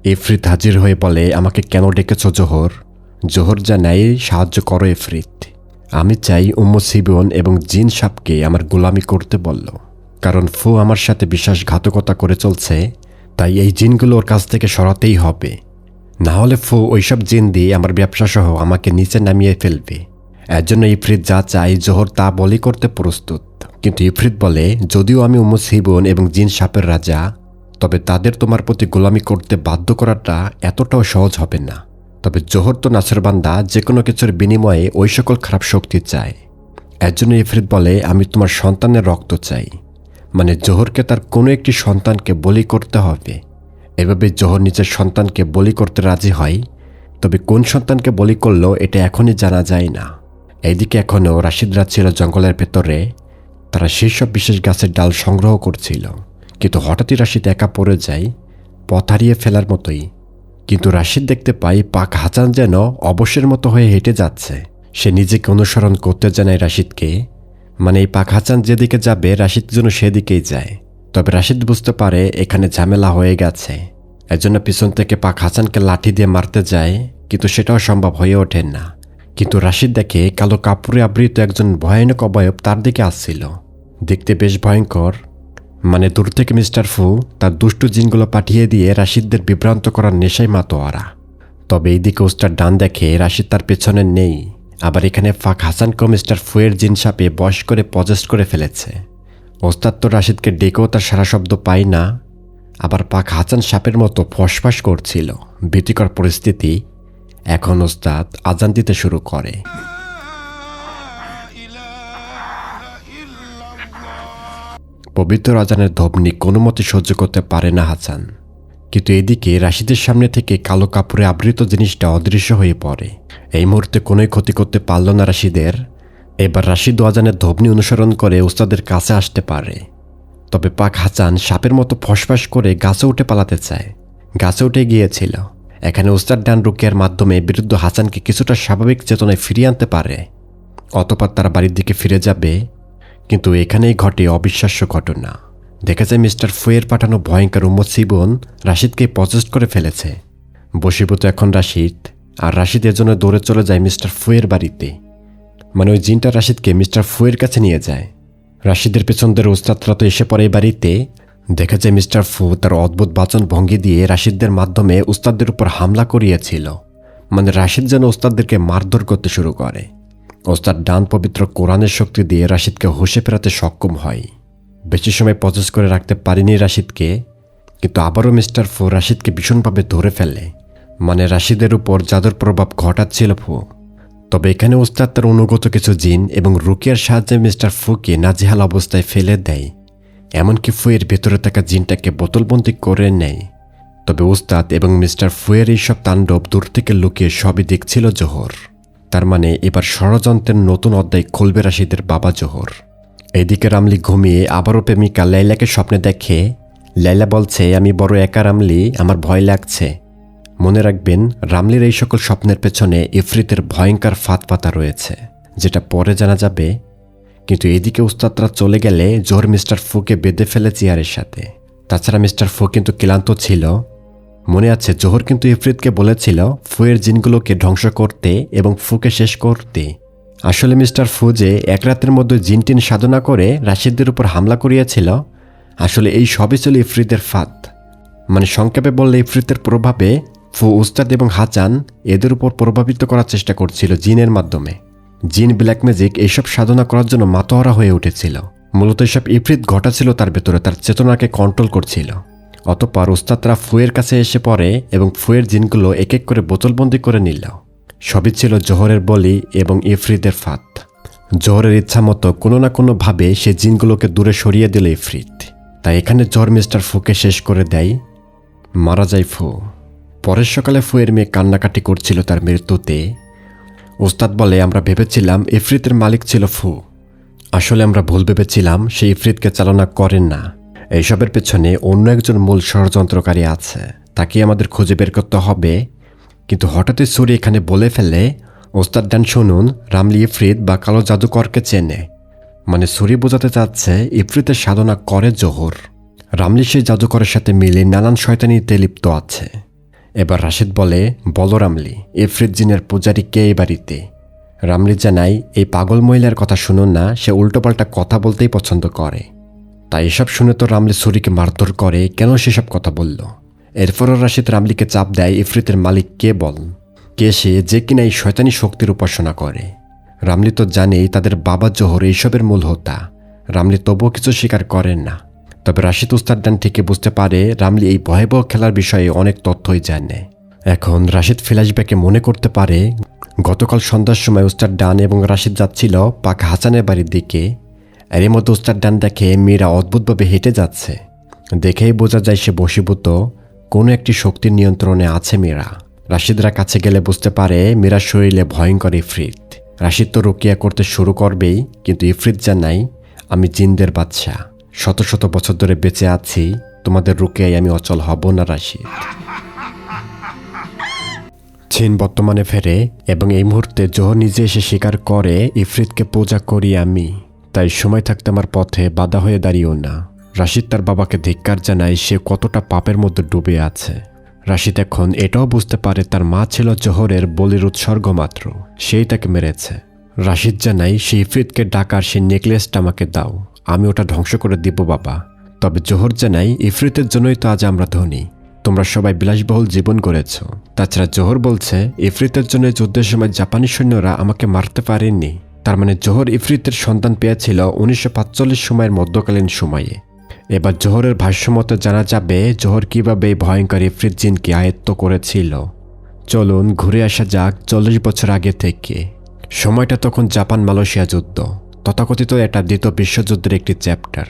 ইফরিত হাজির হয়ে বলে, আমাকে কেন ডেকেছ জোহর? জোহর জানাই, সাহায্য করো ইফরিত, আমি চাই সিবন এবং জিন সাপকে আমার গোলামি করতে বলল। কারণ ফু আমার সাথে বিশ্বাসঘাতকতা করে চলছে, তাই এই জিনগুলো ওর কাছ থেকে সরাতেই হবে। না হলে ফু ওইসব জিন দিয়ে আমার ব্যবসা সহ আমাকে নিচে নামিয়ে ফেলবে। এর জন্য ইফরিত যা চাই জোহর তা বলি করতে প্রস্তুত। কিন্তু ইফরিত বলে, যদিও আমি সিবন এবং জিন সাপের রাজা, তবে তাদের তোমার প্রতি গোলামি করতে বাধ্য করাটা এতটাও সহজ হবে না। তবে জোহর তো নাসরবান্দা, যে কোনো কিছুর বিনিময়ে ওই সকল খারাপ শক্তি চায়। এর জন্য ইফরিত বলে, আমি তোমার সন্তানের রক্ত চাই। মানে জোহরকে তার কোনো একটি সন্তানকে বলি করতে হবে। এভাবে জোহর নিজের সন্তানকে বলি করতে রাজি হয়। তবে কোন সন্তানকে বলি করলো এটা এখনই জানা যায় না। এইদিকে এখনও রাশিদরা ছিল জঙ্গলের ভেতরে। তারা সেই সব বিশেষ গাছের ডাল সংগ্রহ করছিল। কিন্তু হঠাৎই রাশিদ একা পড়ে যায়, পথ হারিয়ে ফেলার মতোই। কিন্তু রাশিদ দেখতে পাই পাক হাসান যেন অবশ্যের মতো হয়ে হেঁটে যাচ্ছে। সে নিজেকে অনুসরণ করতে জানায় রাশিদকে। মানে এই পাক হাসান যেদিকে যাবে রাশিদ যেন সেদিকেই যায়। তবে রাশিদ বুঝতে পারে এখানে ঝামেলা হয়ে গেছে। এজন্য পিছন থেকে পাক হাসানকে লাঠি দিয়ে মারতে যায়, কিন্তু সেটাও সম্ভব হয়ে ওঠে না। কিন্তু রাশিদ দেখে কালো কাপড়ে আবৃত একজন ভয়ানক অবয়ব তার দিকে আসছিল। দেখতে বেশ ভয়ঙ্কর। মানে দূর থেকে মিস্টার ফু তার দুষ্টু জিনগুলো পাঠিয়ে দিয়ে রাশিদদের বিভ্রান্ত করার নেশায় মাতোয়ারা। তবে এইদিকে ওস্তাদ ডান দেখে রাশিদ তার পেছনে নেই। আবার এখানে পাক হাসানকেও মিস্টার ফুয়ের জিন সাপে বশ করে পজেস্ট করে ফেলেছে। ওস্তাদ তো রাশিদকে ডেকেও তার সারা শব্দ পায় না। আবার পাক হাসান সাপের মতো ফসফাস করছিল। ভীতিকর পরিস্থিতি। এখন ওস্তাদ আজান দিতে শুরু করে। পবিত্র আজানের ধ্বনি কোনো মতে সহ্য করতে পারে না হাসান। কিন্তু এদিকে রাশিদের সামনে থেকে কালো কাপড়ে আবৃত জিনিসটা অদৃশ্য হয়ে পড়ে। এই মুহূর্তে কোনোই ক্ষতি করতে পারল না রাশিদের। এবার রাশিদ আজানের ধ্বনি অনুসরণ করে ওস্তাদের কাছে আসতে পারে। তবে পাক হাসান সাপের মতো ফসফাস করে গাছে উঠে পালাতে চায়। গাছে উঠে গিয়েছিল। এখানে ওস্তাদ ডান রুকিয়ার মাধ্যমে বিরুদ্ধ হাসানকে কিছুটা স্বাভাবিক চেতনায় ফিরিয়ে আনতে পারে। অতঃপর তারা বাড়ির দিকে ফিরে যাবে। কিন্তু এখানেই ঘটে অবিশ্বাস্য ঘটনা। দেখা যায় মিস্টার ফুয়ের পাঠানো ভয়ঙ্কর উম্মত সিবন রাশিদকে পজেস্ট করে ফেলেছে। বশীভূত এখন রাশিদ, আর রাশিদ এর জন্য দৌড়ে চলে যায় মিস্টার ফুয়ের বাড়িতে। মানে ওই জিনটা রাশিদকে মিস্টার ফুয়ের কাছে নিয়ে যায়। রাশিদের পেছনদের ওস্তাদরা তো এসে পড়ে এই বাড়িতে। দেখা যায় মিস্টার ফু তার অদ্ভুত বাচন ভঙ্গি দিয়ে রাশিদদের মাধ্যমে ওস্তাদদের উপর হামলা করিয়েছিল। মানে রাশিদ যেন ওস্তাদদেরকে মারধর করতে শুরু করে। ওস্তাদ ডান পবিত্র কোরআনের শক্তি দিয়ে রাশিদকে হোশে ফেরাতে সক্ষম হয়। বেশি সময় পজেস করে রাখতে পারেনি রাশিদকে, কিন্তু আবারও মিস্টার ফু রাশিদকে ভীষণভাবে ধরে ফেলে। মানে রাশিদের উপর জাদুর প্রভাব ঘটাচ্ছিল ফু। তবে এখানে ওস্তাদ তার অনুগত কিছু জিন এবং রুকিয়ার সাহায্যে মিস্টার ফুকে নাজেহাল অবস্থায় ফেলে দেয়। এমনকি ফুয়ের ভেতরে থাকা জিনটাকে বোতলবন্দি করে নেয়। তবে ওস্তাদ এবং মিস্টার ফুয়ের এইসব তাণ্ডব দূর থেকে লুকিয়ে সবই দেখছিল জোহর। তার মানে এবার ষড়যন্ত্রের নতুন অধ্যায় খুলবে রাশিদের বাবা জোহর। এদিকে রামলি ঘুমিয়ে আবারও প্রেমিকা লাইলাকে স্বপ্নে দেখে। লাইলা বলছে, আমি বড় একা রামলি, আমার ভয় লাগছে। মনে রাখবেন, রামলির এই সকল স্বপ্নের পেছনে ইফরিতের ভয়ঙ্কর ফাঁদ পাতা রয়েছে, যেটা পরে জানা যাবে। কিন্তু এদিকে উস্তাদরা চলে গেলে জোহর মিস্টার ফুকে বেঁধে ফেলে চেয়ারের সাথে। তাছাড়া মিস্টার ফু কিন্তু ক্লান্ত ছিল। মনে আছে জোহর কিন্তু ইফরিতকে বলেছিল ফুয়ের জিনগুলোকে ধ্বংস করতে এবং ফুকে শেষ করতে। আসলে মিস্টার ফু যে এক রাতের মধ্যে জিনটিন সাধনা করে রাশিদদের উপর হামলা করিয়েছিল, আসলে এই সবই ছিল ইফরিতের ফাঁদ। মানে সংক্ষেপে বললে ইফরিতের প্রভাবে ফু উস্তাদ এবং হাসান এদের উপর প্রভাবিত করার চেষ্টা করছিল জিনের মাধ্যমে। জিন ব্ল্যাক ম্যাজিক এইসব সাধনা করার জন্য মাতোহারা হয়ে উঠেছিল। মূলত এসব ইফরিত ঘটাছিল তার ভেতরে, তার চেতনাকে কন্ট্রোল করছিল। অতঃপর উস্তাদরা ফুয়ের কাছে এসে পড়ে এবং ফুয়ের জিনগুলো এক এক করে বোতলবন্দি করে নিল। সবই ছিল জোহরের বলি এবং ইফরিতের ফাঁদ। জোহরের ইচ্ছা মতো কোনো না কোনোভাবে সে জিনগুলোকে দূরে সরিয়ে দিল ইফরিত। তাই এখানে জোহর মিস্টার ফুকে শেষ করে দেয়। মারা যায় ফু। পরের সকালে ফুয়ের মেয়ে কান্নাকাটি করছিল তার মৃত্যুতে। ওস্তাদ বলে, আমরা ভেবেছিলাম ইফরিতের মালিক ছিল ফু। আসলে আমরা ভুল ভেবেছিলাম, সে ইফরিতকে চালনা করেন না। এইসবের পেছনে অন্য একজন মূল ষড়যন্ত্রকারী আছে, তাকে আমাদের খুঁজে বের করতে হবে। কিন্তু হঠাৎই সুরি এখানে বলে ফেলে, ওস্তাদ ডান শুনুন, রামলি ইফরিত বা কালো জাদুকরকে চেনে। মানে সুরি বোঝাতে চাচ্ছে ইফরিতের সাধনা করে জোহর। রামলি সেই জাদুকরের সাথে মিলে নানান শয়তানিতে লিপ্ত আছে। এবার রাশিদ বলে, বলো রামলি, ইফরিত জিনের পূজারী কে এই বাড়িতে? রামলি জানাই, এই পাগল মহিলার কথা শুনুন না, সে উল্টোপাল্টা কথা বলতেই পছন্দ করে। তাই এসব শুনে তো রামলি সুরিকে মারধর করে, কেন সেসব কথা বলল। এরপরও রাশিদ রামলিকে চাপ দেয়, ইফরিতের মালিক কে বল, কে সে যে কিনা এই শয়তানি শক্তির উপাসনা করে। রামলি তো জানেই তাদের বাবা জোহর এইসবের মূল হোতা। রামলি তবুও কিছু স্বীকার করেন না। তবে রাশিদ উস্তাদ ডান ঠিকই বুঝতে পারে রামলি এই ভয়াবহ খেলার বিষয়ে অনেক তথ্যই জানে। এখন রাশিদ ফ্ল্যাশব্যাকে মনে করতে পারে গতকাল সন্ধ্যার সময় উস্তাদ ডান এবং রাশিদ যাচ্ছিল পাক হাসানের বাড়ির দিকে। এরই মধ্যে উস্তাদ ডান দেখে মীরা অদ্ভুতভাবে হেঁটে যাচ্ছে। দেখেই বোঝা যায় সে বশীভূত, কোনো একটি শক্তির নিয়ন্ত্রণে আছে মীরা। রাশিদরা কাছে গেলে বুঝতে পারে মীরার শরীরে ভয়ঙ্কর ইফরিত। রাশিদ তো রুকিয়া করতে শুরু করবেই, কিন্তু ইফরিত জানাই, আমি জিনদের বাদশা, শত শত বছর ধরে বেঁচে আছি, তোমাদের রুকিয়ায় আমি অচল হব না রাশিদ। জিন বর্তমানে ফেরে এবং এই মুহূর্তে জোহর নিজে এসে স্বীকার করে ইফরিতকে পূজা করি আমি। তাই সময় থাকতে আমার পথে বাধা হয়ে দাঁড়িয়েও না। রাশিদ তার বাবাকে ধিক্কার জানায়, সে কতটা পাপের মধ্যে ডুবে আছে। রাশিদ এখন এটাও বুঝতে পারে তার মা ছিল জোহরের বলির উৎসর্গ মাত্র, সেই তাকে মেরেছে। রাশিদ জানাই, সেই ইফরিতকে ডাকার সেই নেকলেসটা আমাকে দাও, আমি ওটা ধ্বংস করে দিব বাবা। তবে জোহর জানাই, ইফরিতের জন্যই তো আজ আমরা ধনী, তোমরা সবাই বিলাসবহুল জীবন গড়েছ। তাছাড়া জোহর বলছে ইফরিতের জন্য যুদ্ধের সময় জাপানি সৈন্যরা আমাকে মারতে পারেননি। তার মানে জোহর ইফরিতের সন্তান পেয়েছিল 1945 সময়ের মধ্যকালীন সময়ে। এবার জোহরের ভাষ্যমতে জানা যাবে জোহর কিভাবে এই ভয়ঙ্কর ইফরিত জিনকে আয়ত্ত করেছিল। চলুন ঘুরে আসা যাক 40 বছর আগে থেকে। সময়টা তখন জাপান মালয়েশিয়া যুদ্ধ, তথাকথিত এটা দ্বিতীয় বিশ্বযুদ্ধের একটি চ্যাপ্টার।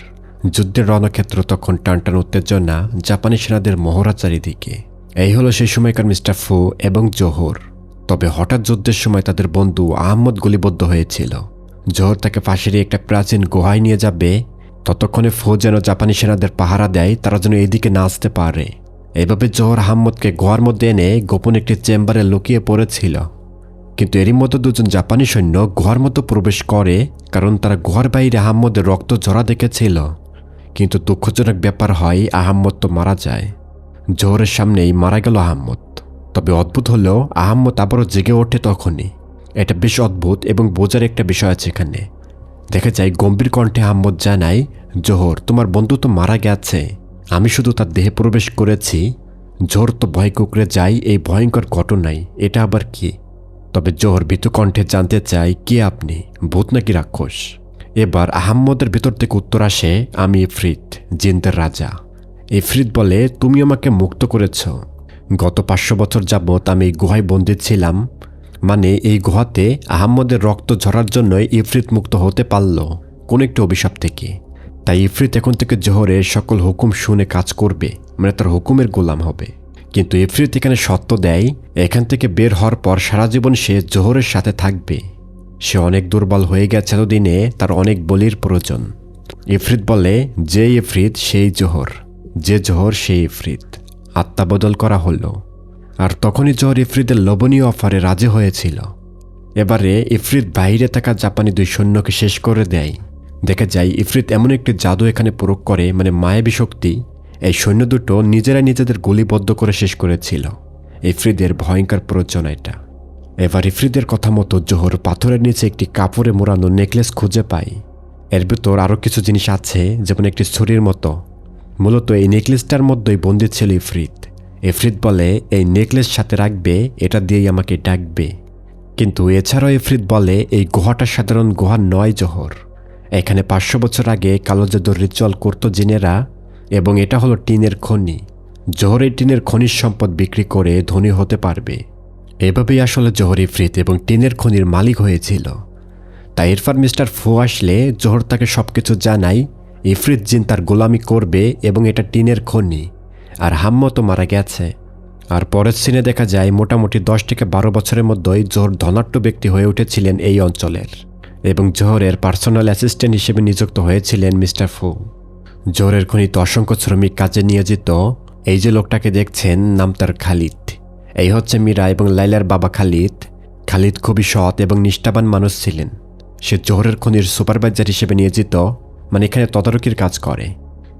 যুদ্ধের রণক্ষেত্র তখন টানটান উত্তেজনা, জাপানি সেনাদের মহড়া চারিদিকে। এই হলো সেই সময়কার মিস্টার ফু এবং জোহর। তবে হঠাৎ যুদ্ধের সময় তাদের বন্ধু আহমদ গুলিবদ্ধ হয়েছিল। জোহর তাকে ফাঁসির একটা প্রাচীন গুহায় নিয়ে যাবে, ততক্ষণে ফু যেন জাপানি সেনাদের পাহারা দেয়, তারা যেন এদিকে না আসতে পারে। এভাবে জোহর আহমদকে গুহার মধ্যে এনে গোপন একটি চেম্বারে লুকিয়ে পড়েছিল। কিন্তু এরই মধ্যে দুজন জাপানি সৈন্য গুহার মধ্যে প্রবেশ করে, কারণ তারা গুহার বাইরে আহম্মদের রক্ত ঝরা দেখেছিল। কিন্তু দুঃখজনক ব্যাপার হয়, আহম্মদ তো মারা যায়। জোহরের সামনেই মারা গেল আহম্মদ। তবে অদ্ভুত হলো, আহম্মদ আবারও জেগে ওঠে তখনই। এটা বেশ অদ্ভুত এবং বোঝার একটা বিষয় আছে এখানে। দেখা যায় গম্ভীর কণ্ঠে আহম্মদ জানায়, জোহর, তোমার বন্ধু তো মারা গেছে, আমি শুধু তার দেহে প্রবেশ করেছি। জোহর তো ভয় কুঁকড়ে যায় এই ভয়ঙ্কর ঘটনায়, এটা আবার কি? তবে জোহর ভীতু কণ্ঠে জানতে চায়, কে আপনি, ভূত নাকি রাক্ষস? এবার আহম্মদের ভিতর থেকে উত্তর আসে, আমি ইফরিত, জিনদের রাজা। ইফরিত বলে, তুমি আমাকে মুক্ত করেছ। গত 500 বছর যাবৎ আমি এই গুহায় বন্দী ছিলাম, মানে এই গুহাতে আহম্মদের রক্ত ঝরার জন্যই ইফরিত মুক্ত হতে পারল কোন একটি অভিশাপ থেকে। তাই ইফরিত এখন থেকে জোহরের সকল হুকুম শুনে কাজ করবে, মানে তার হুকুমের গোলাম হবে। কিন্তু ইফরিত এখানে সত্য দেয়, এখান থেকে বের হওয়ার পর সারা জীবন সে জোহরের সাথে থাকবে। সে অনেক দুর্বল হয়ে গেছে, এতদিনে তার অনেক বলির প্রয়োজন। ইফরিত বলে, যে ইফরিত সেই জোহর, যে জোহর সেই ইফরিত। আত্মা বদল করা হলো। আর তখনই জোহর ইফরিতের লোভনীয় অফারে রাজি হয়েছিল। এবারে ইফরিত বাইরে থাকা জাপানি 2 সৈন্যকে শেষ করে দেয়। দেখা যায় ইফরিত এমন একটি জাদু এখানে প্রয়োগ করে, মানে মায়াবী শক্তি, এই সৈন্য দুটো নিজেরা নিজেদের গুলিবদ্ধ করে শেষ করেছিল। ইফরিতের ভয়ঙ্কর প্ররোচনা এটা। এবার ইফরিতের কথা মতো জোহর পাথরের নিচে একটি কাপড়ে মোড়ানো নেকলেস খুঁজে পায়। এর ভিতর আরও কিছু জিনিস আছে, যেমন একটি ছুরির মতো। মূলত এই নেকলেসটার মধ্যেই বন্দী ছিল ইফরিত। ইফরিত বলে, এই নেকলেস সাথে রাখবে, এটা দিয়েই আমাকে ডাকবে। কিন্তু এছাড়াও ইফরিত বলে, এই গুহাটা সাধারণ গুহা নয় জোহর, এখানে 500 বছর আগে কালো জাদুর রিচুয়াল করত জিনেরা, এবং এটা হলো টিনের খনি। জোহর এই টিনের খনিজ সম্পদ বিক্রি করে ধনী হতে পারবে। এভাবেই আসলে জোহর ইফরিত এবং টিনের খনির মালিক হয়েছিল। তাই এরপর মিস্টার ফু আসলে জোহর তাকে সবকিছু জানায়। ইফরিত জিন তার গোলামি করবে এবং এটা টিনের খনি, আর আহম্মদ তো মারা গেছে। আর পরের সিনে দেখা যায় মোটামুটি 10 থেকে 12 বছরের মধ্যেই জোহর ধনাঢ্য ব্যক্তি হয়ে উঠেছিলেন এই অঞ্চলের, এবং জোহরের পার্সোনাল অ্যাসিস্ট্যান্ট হিসেবে নিযুক্ত হয়েছিলেন মিস্টার ফু। জোহরের খনিতে অসংখ্য শ্রমিক কাজে নিয়োজিত। এই যে লোকটাকে দেখছেন, নাম তার খালিদ। এই হচ্ছে মীরা এবং লাইলার বাবা খালিদ। খালিদ খুবই সৎ এবং নিষ্ঠাবান মানুষ ছিলেন। সে জোহরের খনির সুপারভাইজার হিসেবে নিয়োজিত, মানে এখানে তদারকির কাজ করে।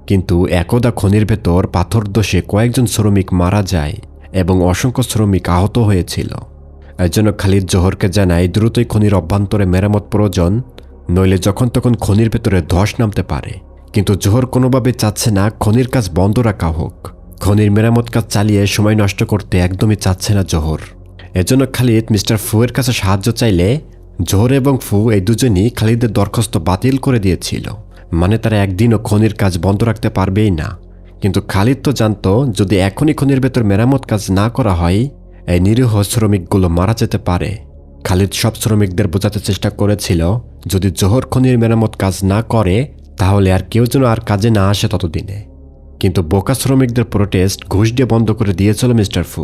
কিন্তু একদা খনির ভেতর পাথর দোষে কয়েকজন শ্রমিক মারা যায় এবং অসংখ্য শ্রমিক আহত হয়েছিল। এর জন্য খালিদ জোহরকে জানায়, দ্রুতই খনির অভ্যন্তরে মেরামত প্রয়োজন, নইলে যখন তখন খনির ভেতরে ধস নামতে পারে। কিন্তু জোহর কোনোভাবে চাচ্ছে না খনির কাজ বন্ধ রাখা হোক। খনির মেরামত কাজ চালিয়ে সময় নষ্ট করতে একদমই চাচ্ছে না জোহর। এজন্য খালিদ মিস্টার ফু এর কাছে সাহায্য চাইলে জোহর এবং ফু এই দুজনই খালিদের দরখাস্ত বাতিল করে দিয়েছিল, মানে তারা একদিনও খনির কাজ বন্ধ রাখতে পারবেই না। কিন্তু খালিদ তো জানতো, যদি এখনই খনির ভেতর মেরামত কাজ না করা হয়, এই নিরীহ শ্রমিকগুলো মারা যেতে পারে। খালিদ সব শ্রমিকদের বোঝাতে চেষ্টা করেছিল, যদি জোহর খনির মেরামত কাজ না করে তাহলে আর কেউ যেন আর কাজে না আসে ততদিনে। কিন্তু বোকা শ্রমিকদের প্রোটেস্ট ঘুষ দিয়ে বন্ধ করে দিয়েছিল মিস্টার ফু।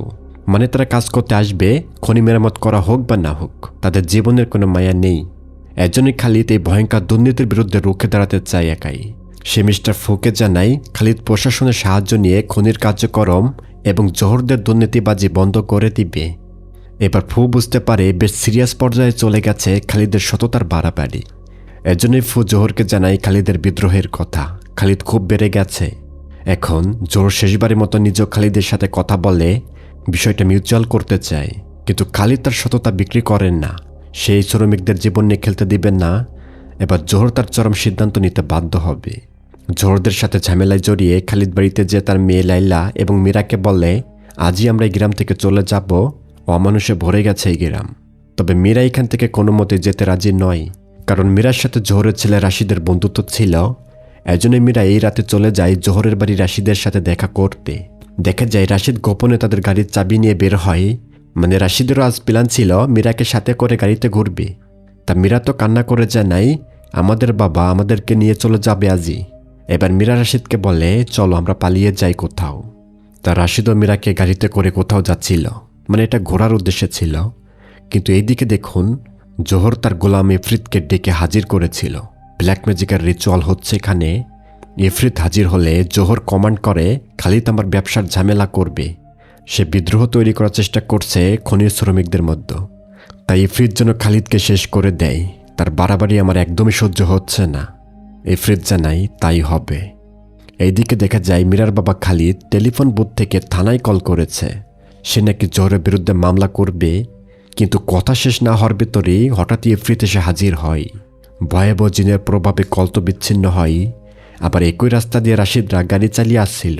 মানে তারা কাজ করতে আসবে, খনি মেরামত করা হোক বা না হোক, তাদের জীবনের কোনো মায়া নেই। এজন্যই খালিদ এই ভয়ঙ্কর দুর্নীতির বিরুদ্ধে রুখে দাঁড়াতে চায় একাই। সে মিস্টার ফুকে জানায়, খালিদ প্রশাসনের সাহায্য নিয়ে খনির কার্যক্রম এবং জোহরদের দুর্নীতিবাজি বন্ধ করে দিবে। এবার ফু বুঝতে পারে বেশ সিরিয়াস পর্যায়ে চলে গেছে খালিদের সততার বাড়াবাড়ি। এজন্যই ফু জোহরকে জানায় খালিদের বিদ্রোহের কথা। খালিদ খুব বেড়ে গেছে। এখন জোহর শেষবারের মতো নিজ খালিদের সাথে কথা বলে বিষয়টা মিউচুয়াল করতে চায়, কিন্তু খালিদ তার সততা বিক্রি করেন না। সেই শ্রমিকদের জীবন নিয়ে খেলতে দিবেন না। এবার জোহর তার চরম সিদ্ধান্ত নিতে বাধ্য হবে। জোহরদের সাথে ঝামেলায় জড়িয়ে খালিদ বাড়িতে যেয়ে তার মেয়ে লাইলা এবং মীরাকে বলে, আজই আমরা এই গ্রাম থেকে চলে যাব, অমানুষে ভরে গেছে এই গ্রাম। তবে মীরা এখান থেকে কোনো মতে যেতে রাজি নয়, কারণ মীরার সাথে জোহরের ছেলে রাশিদের বন্ধুত্ব ছিল। এজন্য মীরা এই রাতে চলে যায় জোহরের বাড়ি রাশিদের সাথে দেখা করতে। দেখা যায় রাশিদ গোপনে তাদের গাড়ির চাবি নিয়ে বের হয়, মানে রাশিদেরও আজ প্ল্যান ছিল মীরাকে সাথে করে গাড়িতে ঘুরবে। তা মীরা তো কান্না করে জানায়, আমাদের বাবা আমাদেরকে নিয়ে চলে যাবে আজই। এবার মীরা রাশিদকে বলে, চলো আমরা পালিয়ে যাই কোথাও। তা রাশিদ ও মীরাকে গাড়িতে করে কোথাও যাচ্ছিল, মানে এটা ঘোরার উদ্দেশ্যে ছিল। কিন্তু এইদিকে দেখুন, জোহর তার গোলাম ইফরিতকে ডেকে হাজির করেছিল। ব্ল্যাক ম্যাজিকের রিচুয়াল হচ্ছে এখানে। ইফরিত হাজির হলে জোহর কমান্ড করে, খালিদ আমার ব্যবসার ঝামেলা করবে। সে বিদ্রোহ তৈরি করার চেষ্টা করছে খনির শ্রমিকদের মধ্যে। তাই ইফরিত যেন খালিদকে শেষ করে দেয়। তার বাড়াবাড়ি আমার একদমই সহ্য হচ্ছে না। ইফরিত জানাই তাই হবে। এইদিকে দেখা যায় মীরার বাবা খালিদ টেলিফোন বুথ থেকে থানায় কল করেছে। সে নাকি জোহরের বিরুদ্ধে মামলা করবে। কিন্তু কথা শেষ না হওয়ার ভিতরেই হঠাৎই ইফরিত এসে হাজির হয়। ভয়াবহ জিনের প্রভাবে কল তো বিচ্ছিন্ন হয়। আবার একই রাস্তা দিয়ে রাশিদরা গাড়ি চালিয়ে আসছিল।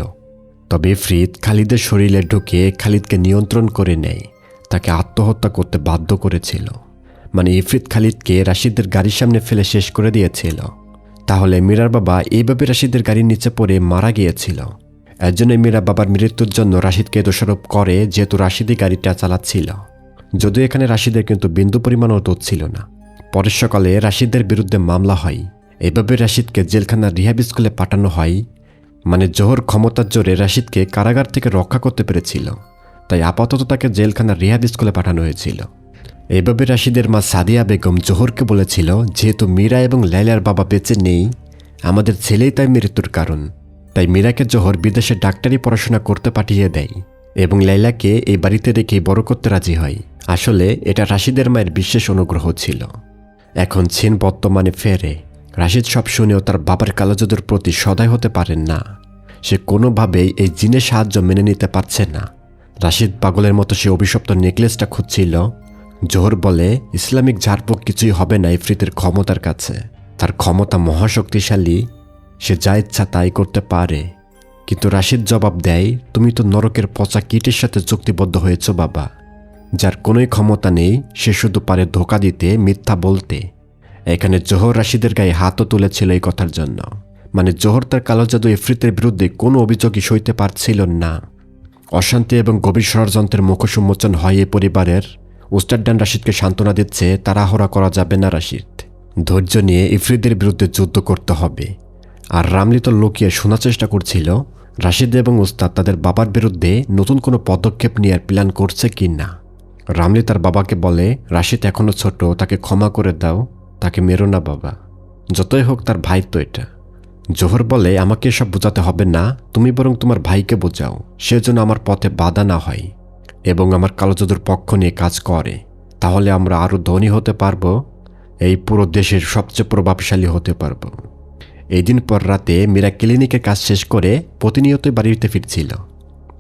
তবে ইফরিত খালিদের শরীরে ঢুকে খালিদকে নিয়ন্ত্রণ করে নেয়, তাকে আত্মহত্যা করতে বাধ্য করেছিল। মানে ইফরিত খালিদকে রাশিদের গাড়ির সামনে ফেলে শেষ করে দিয়েছিল। তাহলে মীরার বাবা এইভাবে রাশিদের গাড়ির নিচে পড়ে মারা গিয়েছিল। এর জন্য মীরা বাবার মৃত্যুর জন্য রাশিদকে দোষারোপ করে, যেহেতু রাশিদই গাড়িটা চালাচ্ছিল। যদিও এখানে রাশিদের কিন্তু বিন্দু পরিমাণও দোষ ছিল না। পরের সকালে রাশিদের বিরুদ্ধে মামলা হয়। এভাবে রাশিদকে জেলখানার রিহাব স্কুলে পাঠানো হয়। মানে জোহর ক্ষমতার জোরে রাশিদকে কারাগার থেকে রক্ষা করতে পেরেছিল, তাই আপাতত তাকে জেলখানার রিহাব স্কুলে পাঠানো হয়েছিল। এভাবে রাশিদের মা সাদিয়া বেগম জোহরকে বলেছিল, যেহেতু মীরা এবং লাইলার বাবা বেঁচে নেই, আমাদের ছেলেই তাই মৃত্যুর কারণ। তাই মীরাকে জোহর বিদেশে ডাক্তারি পড়াশোনা করতে পাঠিয়ে দেয় এবং লাইলাকে এই বাড়িতে রেখে বড় করতে রাজি হয়। আসলে এটা রাশিদের মায়ের বিশেষ অনুগ্রহ ছিল। এখন চীন বর্তমানে ফেরে। রাশিদ সব শুনেও তার বাবার কালো জাদুর প্রতি সদয় হতে পারেন না। সে কোনোভাবেই এই জিনের সাহায্য মেনে নিতে পারছে না। রাশিদ পাগলের মতো সে অভিশপ্ত নেকলেসটা খুঁজছিল। জোহর বলে, ইসলামিক ঝাড়ফুঁক কিছুই হবে না ইফরিতের ক্ষমতার কাছে। তার ক্ষমতা মহাশক্তিশালী, সে যা ইচ্ছা তাই করতে পারে। কিন্তু রাশিদ জবাব দেয়, তুমি তো নরকের পচা কীটের সাথে চুক্তিবদ্ধ হয়েছ বাবা, যার কোনোই ক্ষমতা নেই। সে শুধু পারে ধোকা দিতে, মিথ্যা বলতে। এখানে জোহর রাশিদের গায়ে হাতও তুলেছিল এই কথার জন্য। মানে জোহর তার কালো জাদু ইফরিতের বিরুদ্ধে কোনো অভিযোগই সইতে পারছিল না। অশান্তি এবং গভীর ষড়যন্ত্রের মুখোশ উন্মোচন হয় এই পরিবারের। উস্তাদ ডান রাশিদকে সান্ত্বনা দিচ্ছে, তাড়াহুড়া করা যাবে না রাশিদ, ধৈর্য নিয়ে ইফরিতের বিরুদ্ধে যুদ্ধ করতে হবে। আর রামলি তো লুকিয়ে শোনার চেষ্টা করছিল রাশিদ এবং উস্তাদ তাদের বাবার বিরুদ্ধে নতুন কোনো পদক্ষেপ নেওয়ার প্ল্যান করছে কি না। রামলি তার বাবাকে বলে, রাশিদ এখনও ছোট, তাকে ক্ষমা করে দাও, তাকে মেরো না বাবা, যতই হোক তার ভাই তো এটা। জোহর বলে, আমাকে এসব বোঝাতে হবে না, তুমি বরং তোমার ভাইকে বোঝাও, সে যেন আমার পথে বাধা না হয় এবং আমার কালো জাদুর পক্ষ নিয়ে কাজ করে। তাহলে আমরা আরও ধনী হতে পারবো, এই পুরো দেশের সবচেয়ে প্রভাবশালী হতে পারবো। এই দিন পর রাতে মীরা ক্লিনিকের কাজ শেষ করে প্রতিনিয়তই বাড়িতে ফিরছিল।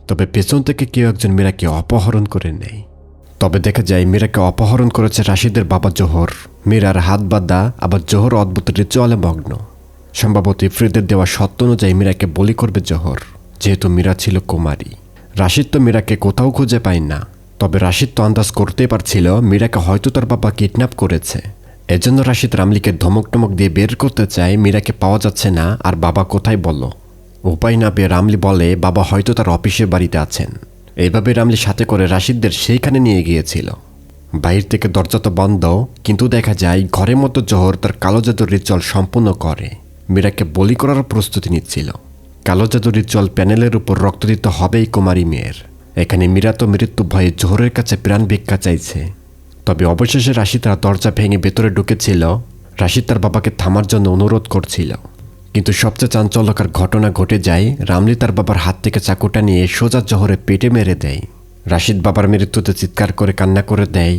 তবে পেছন থেকে কেউ একজন মীরাকে অপহরণ করে নেয়। তবে দেখা যায় মীরাকে অপহরণ করেছে রাশিদের বাবা জোহর। মীরার হাত বাঁধা, আবার জোহর অদ্ভুত রিচুয়ালে মগ্ন। সম্ভবত ইফরিতের দেওয়া সত্য অনুযায়ী মীরাকে বলি করবে জোহর, যেহেতু মীরা ছিল কুমারী। রাশিদ তো মীরাকে কোথাও খুঁজে পায় না। তবে রাশিদ তো আন্দাজ করতেই পারছিল মীরাকে হয়তো তার বাবা কিডন্যাপ করেছে। এজন্য রাশিদ রামলিকে ধমক টমক দিয়ে বের করতে চায়, মীরাকে পাওয়া যাচ্ছে না, আর বাবা কোথায় বলো। উপায় না পেয়ে রামলি বলে, বাবা হয়তো তার অফিসের বাড়িতে আছেন। এইভাবে রামলি সাথে করে রাশিদদের সেইখানে নিয়ে গিয়েছিল। বাইরে থেকে দরজা তো বন্ধ, কিন্তু দেখা যায় ঘরের মতো জোহর তার কালো জাদুর রিচুয়াল সম্পূর্ণ করে মীরাকে বলি করার প্রস্তুতি নিচ্ছিল। কালো জাদুর রিচুয়াল প্যানেলের উপর রক্ত দিতে হবেই কুমারী মেয়ের। এখানে মীরা তো মৃত্যু ভয়ে জোহরের কাছে প্রাণ ভিক্ষা চাইছে। তবে অবশেষে রাশিদ তার দরজা ভেঙে ভেতরে ঢুকেছিল। রাশিদ তার বাবাকে থামার জন্য অনুরোধ করছিল, কিন্তু সবচেয়ে চাঞ্চল্যকর ঘটনা ঘটে যায়। রামলি তার বাবার হাত থেকে চাকুটা নিয়ে সোজা জোহরের পেটে মেরে দেয়। রাশিদ বাবার মৃত্যুতে চিৎকার করে কান্না করে দেয়।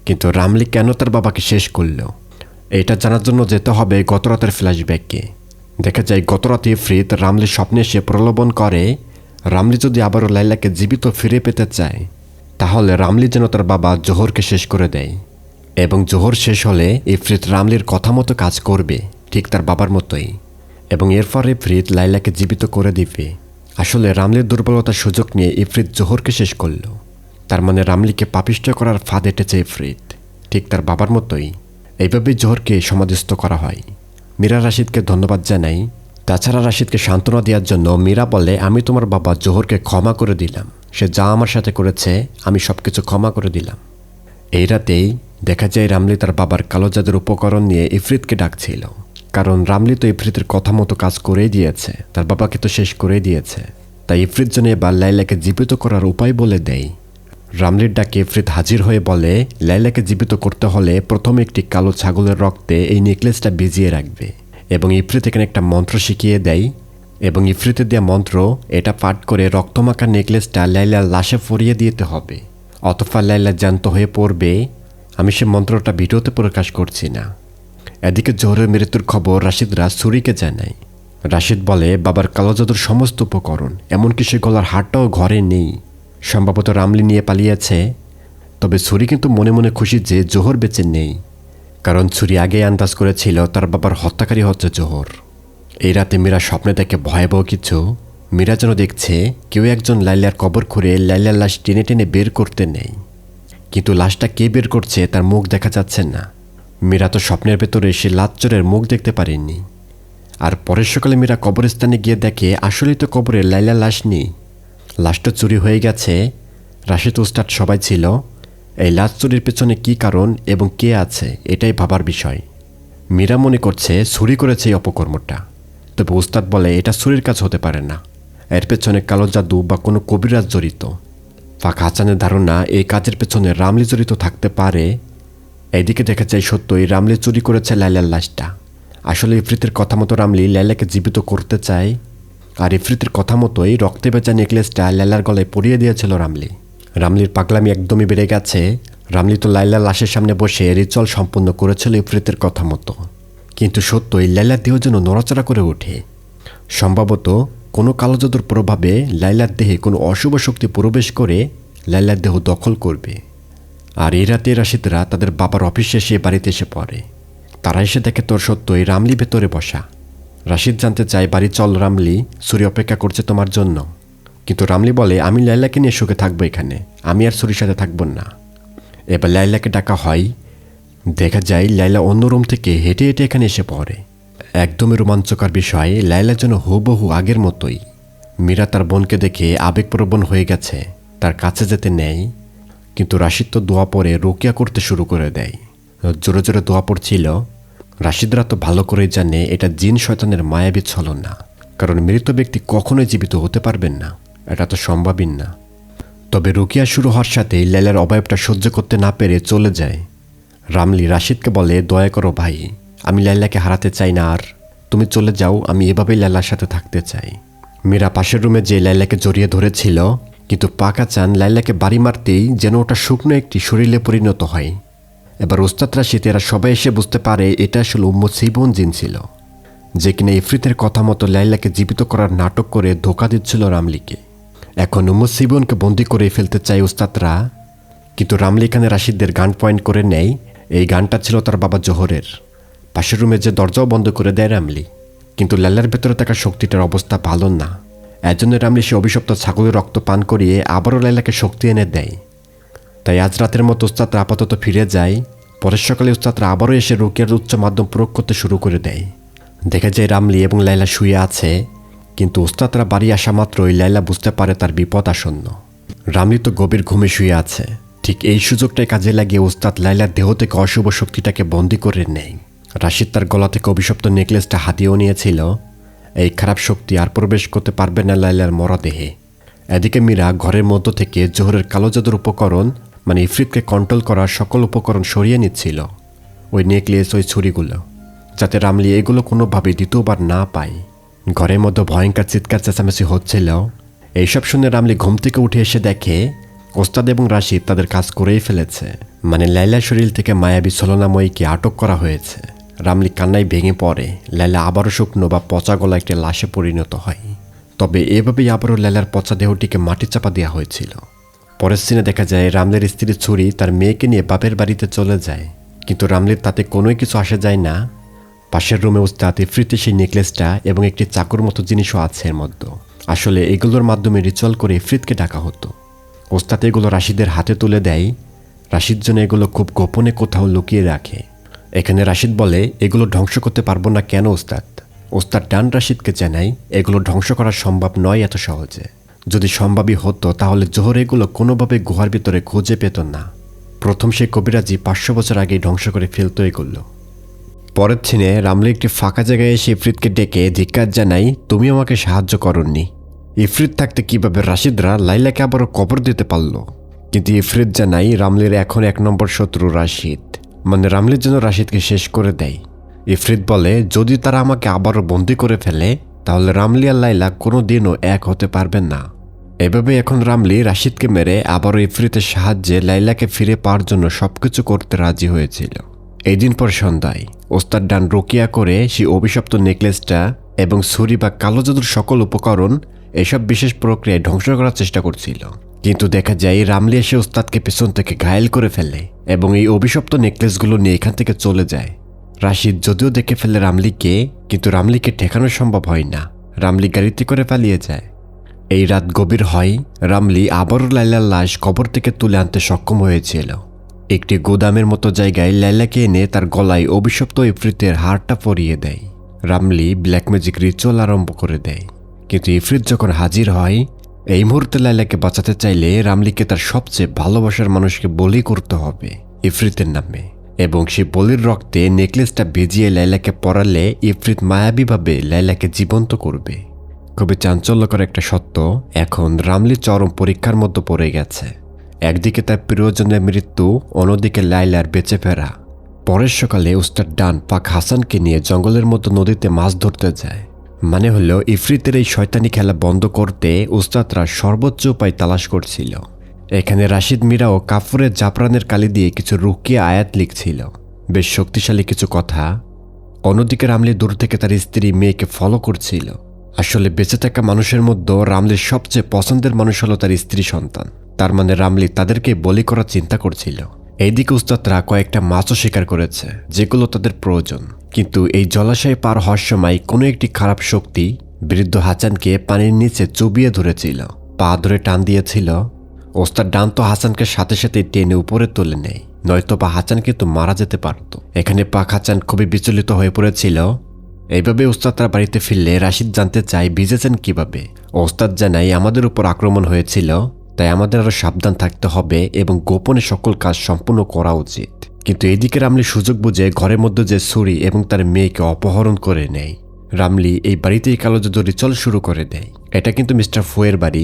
কিন্তু রামলি কেন তার বাবাকে শেষ করল, এটা জানার জন্য যেতে হবে গতরাতের ফ্ল্যাশব্যাকে। দেখা যায় গতরাতে ইফরিত রামলির স্বপ্নে সে প্রলোভন করে, রামলি যদি আবারও লাইলাকে জীবিত ফিরে পেতে চায়, তাহলে রামলি যেন তার বাবা জোহরকে শেষ করে দেয়। এবং জোহর শেষ হলে ইফরিত রামলির কথা মতো কাজ করবে, ঠিক তার বাবার মতোই। এবং এরপর ইফরিত লাইলাকে জীবিত করে দিবে। আসলে রামলির দুর্বলতার সুযোগ নিয়ে ইফরিত জোহরকে শেষ করল। তার মানে রামলিকে পাপিষ্ট করার ফাঁদ এঁটেছে ইফরিত, ঠিক তার বাবার মতোই। এইভাবেই জোহরকে সমাধিস্থ করা হয়। মীরা রাশিদকে ধন্যবাদ জানাই। তাছাড়া রাশিদকে সান্ত্বনা দেওয়ার জন্য মীরা বলে, আমি তোমার বাবা জোহরকে ক্ষমা করে দিলাম, সে যা আমার সাথে করেছে আমি সব কিছু ক্ষমা করে দিলাম। এই রাতেই দেখা যায় রামলি তার বাবার কালো জাদুর উপকরণ নিয়ে ইফরিতকে ডাকছিল। কারণ রামলি তো ইফরিতের কথা মতো কাজ করেই দিয়েছে, তার বাবাকে তো শেষ করে দিয়েছে। তাই ইফরিত যেন এবার লাইলাকে জীবিত করার উপায় বলে দেয়। রামলির ডাকে ইফরিত হাজির হয়ে বলে লাইলাকে জীবিত করতে হলে প্রথমে একটি কালো ছাগলের রক্তে এই নেকলেসটা ভিজিয়ে রাখবে, এবং ইফরিত এখানে একটা মন্ত্র শিখিয়ে দেয়, এবং ইফরিতের দেওয়া মন্ত্র এটা পাঠ করে রক্তমাখা নেকলেসটা লাইলার লাশে ফরিয়ে দিতে হবে। অতঃপর লাইলা জ্যান্ত হয়ে পড়বে। আমি সে মন্ত্রটা ভিডিওতে প্রকাশ করছি না। এদিকে জোহরের মৃত্যুর খবর রাশিদরা ছুরিকে জানায়। রাশিদ বলে বাবার কালো জাদুর সমস্ত উপকরণ, এমনকি সে গলার হারটাও ঘরে নেই, সম্ভবত রামলি নিয়ে পালিয়েছে। তবে ছুরি কিন্তু মনে মনে খুশি যে জোহর বেঁচে নেই, কারণ ছুরি আগেই আন্দাজ করেছিল তার বাবার হত্যাকারী হচ্ছে জোহর। এই রাতে মীরা স্বপ্নে দেখে ভয়াবহ কিছু। মীরা যেন দেখছে কেউ একজন লাইলার কবর খুঁড়ে লাইলার লাশ টেনে টেনে বের করতে নেই, কিন্তু লাশটা কে বের করছে তার মুখ দেখা যাচ্ছে না। মীরা তো স্বপ্নের ভেতরে সে লাচ্চরের মুখ দেখতে পারেনি। আর পরের সকালে মীরা কবরস্থানে গিয়ে দেখে আসলেই তো কবরে লাইলার লাশ নেই, লাশটা চুরি হয়ে গেছে। রাশিদ উস্তাদ সবাই ছিল। এই লাশ চুরির পেছনে কী কারণ এবং কে আছে এটাই ভাবার বিষয়। মীরা মনে করছে চুরি করেছে এই অপকর্মটা, তবে উস্তাদ বলে এটা চুরির কাজ হতে পারে না, এর পেছনে কালো জাদু বা কোনো কবিরাজ জড়িত। ফাঁকা হাসানের ধারণা এই কাজের পেছনে রামলি জড়িত থাকতে পারে। এইদিকে দেখা যায় সত্যই রামলি চুরি করেছে লাইলার লাশটা। আসলে ইফরিতের কথা মতো রামলি লাইলাকে জীবিত করতে চায়, আর ইফরিতের কথা মতোই রক্তে ভেজা নেকলেসটা লাইলার গলায় পরিয়ে দিয়েছিল রামলি। রামলির পাগলামি একদমই বেড়ে গেছে। রামলি তো লাইলার লাশের সামনে বসে রিচুয়াল সম্পন্ন করেছিল ইফরিতের কথা মতো, কিন্তু সত্যই লাইলার দেহ যেন নড়াচড়া করে ওঠে। সম্ভবত কোনো কালো জাদুর প্রভাবে লাইলার দেহে কোনো অশুভ শক্তি প্রবেশ করে লাইলার দেহ দখল করবে। আর এই রাতে রাশিদরা তাদের বাবার অফিসে এসে বাড়িতে এসে পড়ে। তারা এসে দেখে তোর সত্যই রামলি ভেতরে বসা। রাশিদ জানতে চায় বাড়ি চল রামলি, ছুরি অপেক্ষা করছে তোমার জন্য। কিন্তু রামলি বলে আমি লাইলাকে নিয়ে সুখে থাকবো এখানে, আমি আর ছুরির সাথে থাকবো না। এবার লাইলাকে ডাকা হয়। দেখা যায় লাইলা অন্য রুম থেকে হেঁটে হেঁটে এখানে এসে পড়ে। একদমই রোমাঞ্চকর বিষয়, লাইলার জন্য হুবহু আগের মতোই। মীরা তার বোনকে দেখে আবেগপ্রবণ হয়ে গেছে, তার কাছে যেতে নেয়। কিন্তু রাশিদ তো দোয়া পড়ে রোকিয়া করতে শুরু করে দেয়। জোরে জোরে দোয়া পড়ছিল। রাশিদরা তো ভালো করেই জানে এটা জিন শয়তানের মায়াবী ছলনা, কারণ মৃত ব্যক্তি কখনোই জীবিত হতে পারবেন না, এটা তো সম্ভবই না। তবে রোকিয়া শুরু হওয়ার সাথেই লাইলার অবয়বটা সহ্য করতে না পেরে চলে যায়। রামলি রাশিদকে বলে দয়া করো ভাই, আমি লাইলাকে হারাতে চাই না, আর তুমি চলে যাও, আমি এভাবেই লাইলার সাথে থাকতে চাই। মীরা পাশের রুমে যে লাইলাকে জড়িয়ে ধরেছিল, কিন্তু পাকা চান লাইলাকে বাড়ি মারতেই যেন ওটা শুকনো একটি শরীরে পরিণত হয়। এবার ওস্তাদ রাশিদ এরা সবাই এসে বুঝতে পারে এটা আসলে উম্মু সিবন জিন ছিল, যে কিনা ইফরিতের কথা মতো লাইলাকে জীবিত করার নাটক করে ধোঁকা দিচ্ছিল রামলিকে। এখন উম্মু সিবনকে বন্দি করে ফেলতে চায় ওস্তাদরা, কিন্তু রামলি এখানে রাশিদদের গান পয়েন্ট করে নেয়। এই গানটা ছিল তার বাবা জোহরের। পাশের রুমে যে দরজাও বন্ধ করে দেয় রামলি, কিন্তু লাইলার ভেতরে থাকা শক্তিটার অবস্থা ভালো না। এজন্য রামলি সে অভিশপ্ত ছাগলের রক্ত পান করিয়ে আবারও লাইলাকে শক্তি এনে দেয়। তাই আজ রাতের মতো উস্তাদরা আপাতত ফিরে যায়। পরের সকালে উস্তাদরা আবারও এসে রোকিয়ার উচ্চ মাধ্যম প্রয়োগ করতে শুরু করে দেয়। দেখা যায় রামলি এবং লাইলা শুয়ে আছে, কিন্তু উস্তাদরা বাড়ি আসা মাত্রই লাইলা বুঝতে পারে তার বিপদ আসন্ন। রামলি তো গভীর ঘুমে শুয়ে আছে। ঠিক এই সুযোগটাই কাজে লাগিয়ে উস্তাদ লাইলার দেহ থেকে অশুভ শক্তিটাকে বন্দি করে নেয়। রাশিদ তার গলা থেকে অভিশপ্ত নেকলেসটা হাতিয়েও নিয়েছিল। এই খারাপ শক্তি আর প্রবেশ করতে পারবে না লাইলার মরা দেহে। এদিকে মীরা ঘরের মধ্য থেকে জোহরের কালো জাদুর উপকরণ মানে ইফরিতকে কন্ট্রোল করার সকল উপকরণ সরিয়ে নিচ্ছিল, ওই নেকলেস, ওই ছুরিগুলো, যাতে রামলি এগুলো কোনোভাবেই দ্বিতীয়বার না পায়। ঘরের মধ্যে ভয়ঙ্কর চিৎকার চেঁচামেচি হচ্ছিল। এইসব শুনে রামলি ঘুম থেকে উঠে এসে দেখে ওস্তাদ এবং রাশিদ তাদের কাজ করেই ফেলেছে, মানে লাইলার শরীর থেকে মায়াবী ছলনাময়ীকে আটক করা হয়েছে। রামলি কান্নায় ভেঙে পড়ে। লাইলা আবারও শুকনো বা পচা গলা একটি লাশে পরিণত হয়। তবে এভাবেই আবারও লাইলার পচা দেহটিকে মাটি চাপা দেওয়া হয়েছিল। পরের সিনে দেখা যায় রামলির স্ত্রী ছুরি তার মেয়েকে নিয়ে বাপের বাড়িতে চলে যায়, কিন্তু রামলির তাতে কোনোই কিছু আসে যায় না। পাশের রুমে উস্তাদ ইফরিতে সেই নেকলেসটা এবং একটি চাকুর মতো জিনিসও আছে এর মধ্যে। আসলে এগুলোর মাধ্যমে রিচুয়াল করে ইফরিতকে ডাকা হতো। ওস্তাদ এগুলো রাশিদের হাতে তুলে দেয়। রাশিদ জন্য এগুলো খুব গোপনে কোথাও লুকিয়ে রাখে। এখানে রাশিদ বলে এগুলো ধ্বংস করতে পারবো না কেন ওস্তাদ? ওস্তাদ ডান রাশিদকে জানায় এগুলো ধ্বংস করা সম্ভব নয় এত সহজে। যদি সম্ভবই হতো তাহলে জোহর এগুলো কোনোভাবে গুহার ভিতরে খুঁজে পেত না। প্রথম সেই কবিরাজি 500 বছর আগেই ধ্বংস করে ফেলতো এগুলো। পরের দিনে রামলি একটি ফাঁকা জায়গায় এসে ইফরিতকে ডেকে ধিক্কার জানাই, তুমি আমাকে সাহায্য করনি। ইফরিত থাকতে কিভাবে রাশিদরা লাইলাকে আবারও কবর দিতে পারল? কিন্তু ইফরিত জানাই রামলির এখন 1 নম্বর শত্রু রাশিদ, মানে রামলির জন্য রাশিদকে শেষ করে দেয়। ইফরিত বলে যদি তারা আমাকে আবারও বন্দি করে ফেলে তাহলে রামলি আর লাইলা কোনো দিনও এক হতে পারবেন না। এভাবে এখন রামলি রাশিদকে মেরে আবারও ইফরিতের সাহায্যে লাইলাকে ফিরে পাওয়ার জন্য সবকিছু করতে রাজি হয়েছিল। এই দিন পর সন্ধ্যায় ওস্তাদ ডান রোকিয়া করে সেই অভিশপ্ত নেকলেসটা এবং ছুরি বা কালো জাদুর সকল উপকরণ এসব বিশেষ প্রক্রিয়ায় ধ্বংস করার চেষ্টা করছিল। কিন্তু দেখা যায় রামলি এসে ওস্তাদকে পেছন থেকে ঘায়েল করে ফেলে এবং এই অভিশপ্ত নেকলেসগুলো নিয়ে এখান থেকে চলে যায়। রাশিদ যদিও দেখে ফেলে রামলিকে, কিন্তু রামলিকে ঠেকানো সম্ভব হয় না। রামলি গাড়িতে করে পালিয়ে যায়। এই রাত গভীর হয়। রামলি আবারও লাইলার লাশ কবর থেকে তুলে আনতে সক্ষম হয়েছিল। একটি গোদামের মতো জায়গায় লাইলাকে এনে তার গলায় অভিশপ্ত ইফরিতের হাড়টা পরিয়ে দেয়। রামলি ব্ল্যাক ম্যাজিক রিচুয়াল আরম্ভ করে দেয়। কিন্তু ইফরিত যখন হাজির হয়, এই মুহূর্তে লাইলাকে বাঁচাতে চাইলে রামলিকে তার সবচেয়ে ভালোবাসার মানুষকে বলি করতে হবে ইফরিতের নামে, এবং সেই বলির রক্তে নেকলেসটা ভিজিয়ে লাইলাকে পরালে ইফরিত মায়াবীভাবে লাইলাকে জীবন্ত করবে। খুবই চাঞ্চল্যকর একটা সত্য, এখন রামলি চরম পরীক্ষার মধ্যে পড়ে গেছে। একদিকে তার প্রিয়জনের মৃত্যু, অন্যদিকে লাইলার বেঁচে ফেরা। পরের সকালে উস্তাদ ডান পাক হাসানকে নিয়ে জঙ্গলের মতো নদীতে মাছ ধরতে যায়। মানে হলো ইফরিতের এই শয়তানি খেলা বন্ধ করতে উস্তাদরা সর্বোচ্চ উপায় তালাশ করছিল। এখানে রাশিদ মিরা ও কাফুরের জাফরানের কালি দিয়ে কিছু রুকিয়া আয়াত লিখছিল, বেশ শক্তিশালী কিছু কথা। অন্যদিকে রামলি দূর থেকে তার স্ত্রী মেয়েকে ফলো করছিল। আসলে বেঁচে থাকা মানুষের মধ্যে রামলির সবচেয়ে পছন্দের মানুষ হলো তার স্ত্রী সন্তান। তার মানে রামলি তাদেরকে বলি করার চিন্তা করছিল। এইদিকে উস্তাদরা কয়েকটা মাছও শিকার করেছে যেগুলো তাদের প্রয়োজন। কিন্তু এই জলাশয়ে পার হওয়ার সময় কোনো একটি খারাপ শক্তি বৃদ্ধ হাসানকে পানির নিচে চুবিয়ে ধরেছিল, পা ধরে টান দিয়েছিল। ওস্তাদ ডান তো হাসানকে সাথে সাথে টেনে উপরে তুলে নেয়, নয়তো বা হাসান কিন্তু মারা যেতে পারত। এখানে পাক হাসান খুবই বিচলিত হয়ে পড়েছিল। এইভাবে ওস্তাদরা বাড়িতে ফিরলে রাশিদ জানতে চায় ভিজেছেন কিভাবে। ওস্তাদ জানায় আমাদের উপর আক্রমণ হয়েছিল, তাই আমাদের আরো সাবধান থাকতে হবে এবং গোপনে সকল কাজ সম্পূর্ণ করা উচিত। কিন্তু এদিকে রামলি সুযোগ বুঝে ঘরের মধ্যে যে ছুরি এবং তার মেয়েকে অপহরণ করে নেয়। রামলি এই বাড়িতেই কালো জাদু রিচুয়াল শুরু করে দেয়। এটা কিন্তু মিস্টার ফুয়ের বাড়ি।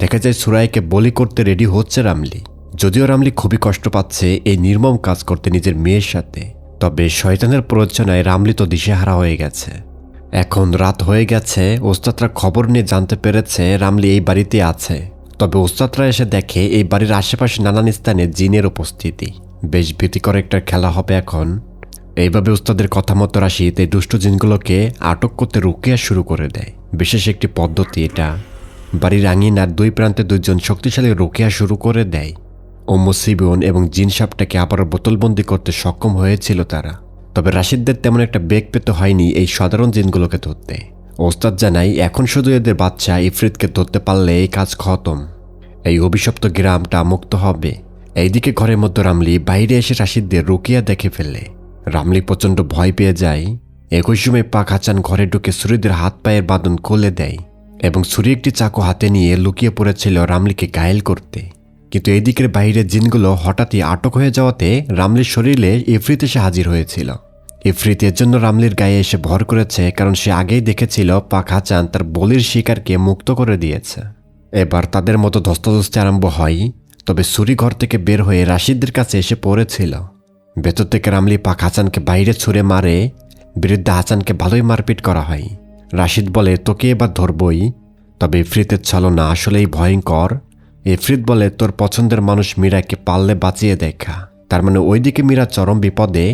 দেখা যায় সুরাইকে বলি করতে রেডি হচ্ছে রামলি। যদিও রামলি খুবই কষ্ট পাচ্ছে এই নির্মম কাজ করতে নিজের মেয়ের সাথে, তবে শয়তানের প্ররোচনায় রামলি তো দিশেহারা হয়ে গেছে। এখন রাত হয়ে গেছে। ওস্তাদরা খবর নিয়ে জানতে পেরেছে রামলি এই বাড়িতে আছে। তবে ওস্তাদরা এসে দেখে এই বাড়ির আশেপাশে নানান স্থানে জিনের উপস্থিতি। বেশ ভীতিকর একটা খেলা হবে এখন। এইভাবে ওস্তাদের কথা মতো রাশিদ এই দুষ্ট জিনগুলোকে আটক করতে রুকিয়া শুরু করে দেয়। বিশেষ একটি পদ্ধতি এটা। বাড়ির আঙিনার দুই প্রান্তে দুইজন শক্তিশালী রুকিয়া শুরু করে দেয়। সিবন এবং জিন সাপটাকে আবারও বোতলবন্দি করতে সক্ষম হয়েছিল তারা। তবে রাশিদদের তেমন একটা বেগ পেতে হয়নি এই সাধারণ জিনগুলোকে ধরতে। ওস্তাদ জানাই এখন শুধু এদের বাচ্চা ইফরিতকে ধরতে পারলে এই কাজ খতম, এই অভিশপ্ত গ্রামটা মুক্ত হবে। এইদিকে ঘরের মধ্যে রামলি বাইরে এসে রাশিদদের রুকিয়া দেখে ফেলে। রামলি প্রচণ্ড ভয় পেয়ে যায়। একই সময় পাক হাসান ঘরে ঢুকে ছুরিদের হাত পায়ের বাঁধন খুলে দেয় এবং ছুরি একটি চাকু হাতে নিয়ে লুকিয়ে পড়েছিল রামলিকে ঘায়েল করতে। কিন্তু এদিকের বাইরের জিনগুলো হঠাৎই আটক হয়ে যাওয়াতে রামলির শরীরে ইফরিত এসে হাজির হয়েছিল। ইফরিত এর জন্য রামলির গায়ে এসে ভর করেছে, কারণ সে আগেই দেখেছিল পাক হাসান তার বলির শিকারকে মুক্ত করে দিয়েছে। এবার তাদের মতো ধস্তাধস্তি আরম্ভ হয়। তবে ছুরি ঘর থেকে বের হয়ে রাশিদদের কাছে এসে পড়েছিল। ভেতর থেকে রামলি পাক হাসানকে বাইরে ছুঁড়ে মারে। বৃদ্ধ হাসানকে ভালোই মারপিট করা হয়। রাশিদ বলে তোকে এবার ধরবই। তবে ইফরিতের ছলনা আসলেই ভয়ঙ্কর। ইফরিত বলে তোর পছন্দের মানুষ মীরাকে পারলে বাঁচিয়ে দেখা। তার মানে ওইদিকে মীরা চরম বিপদে।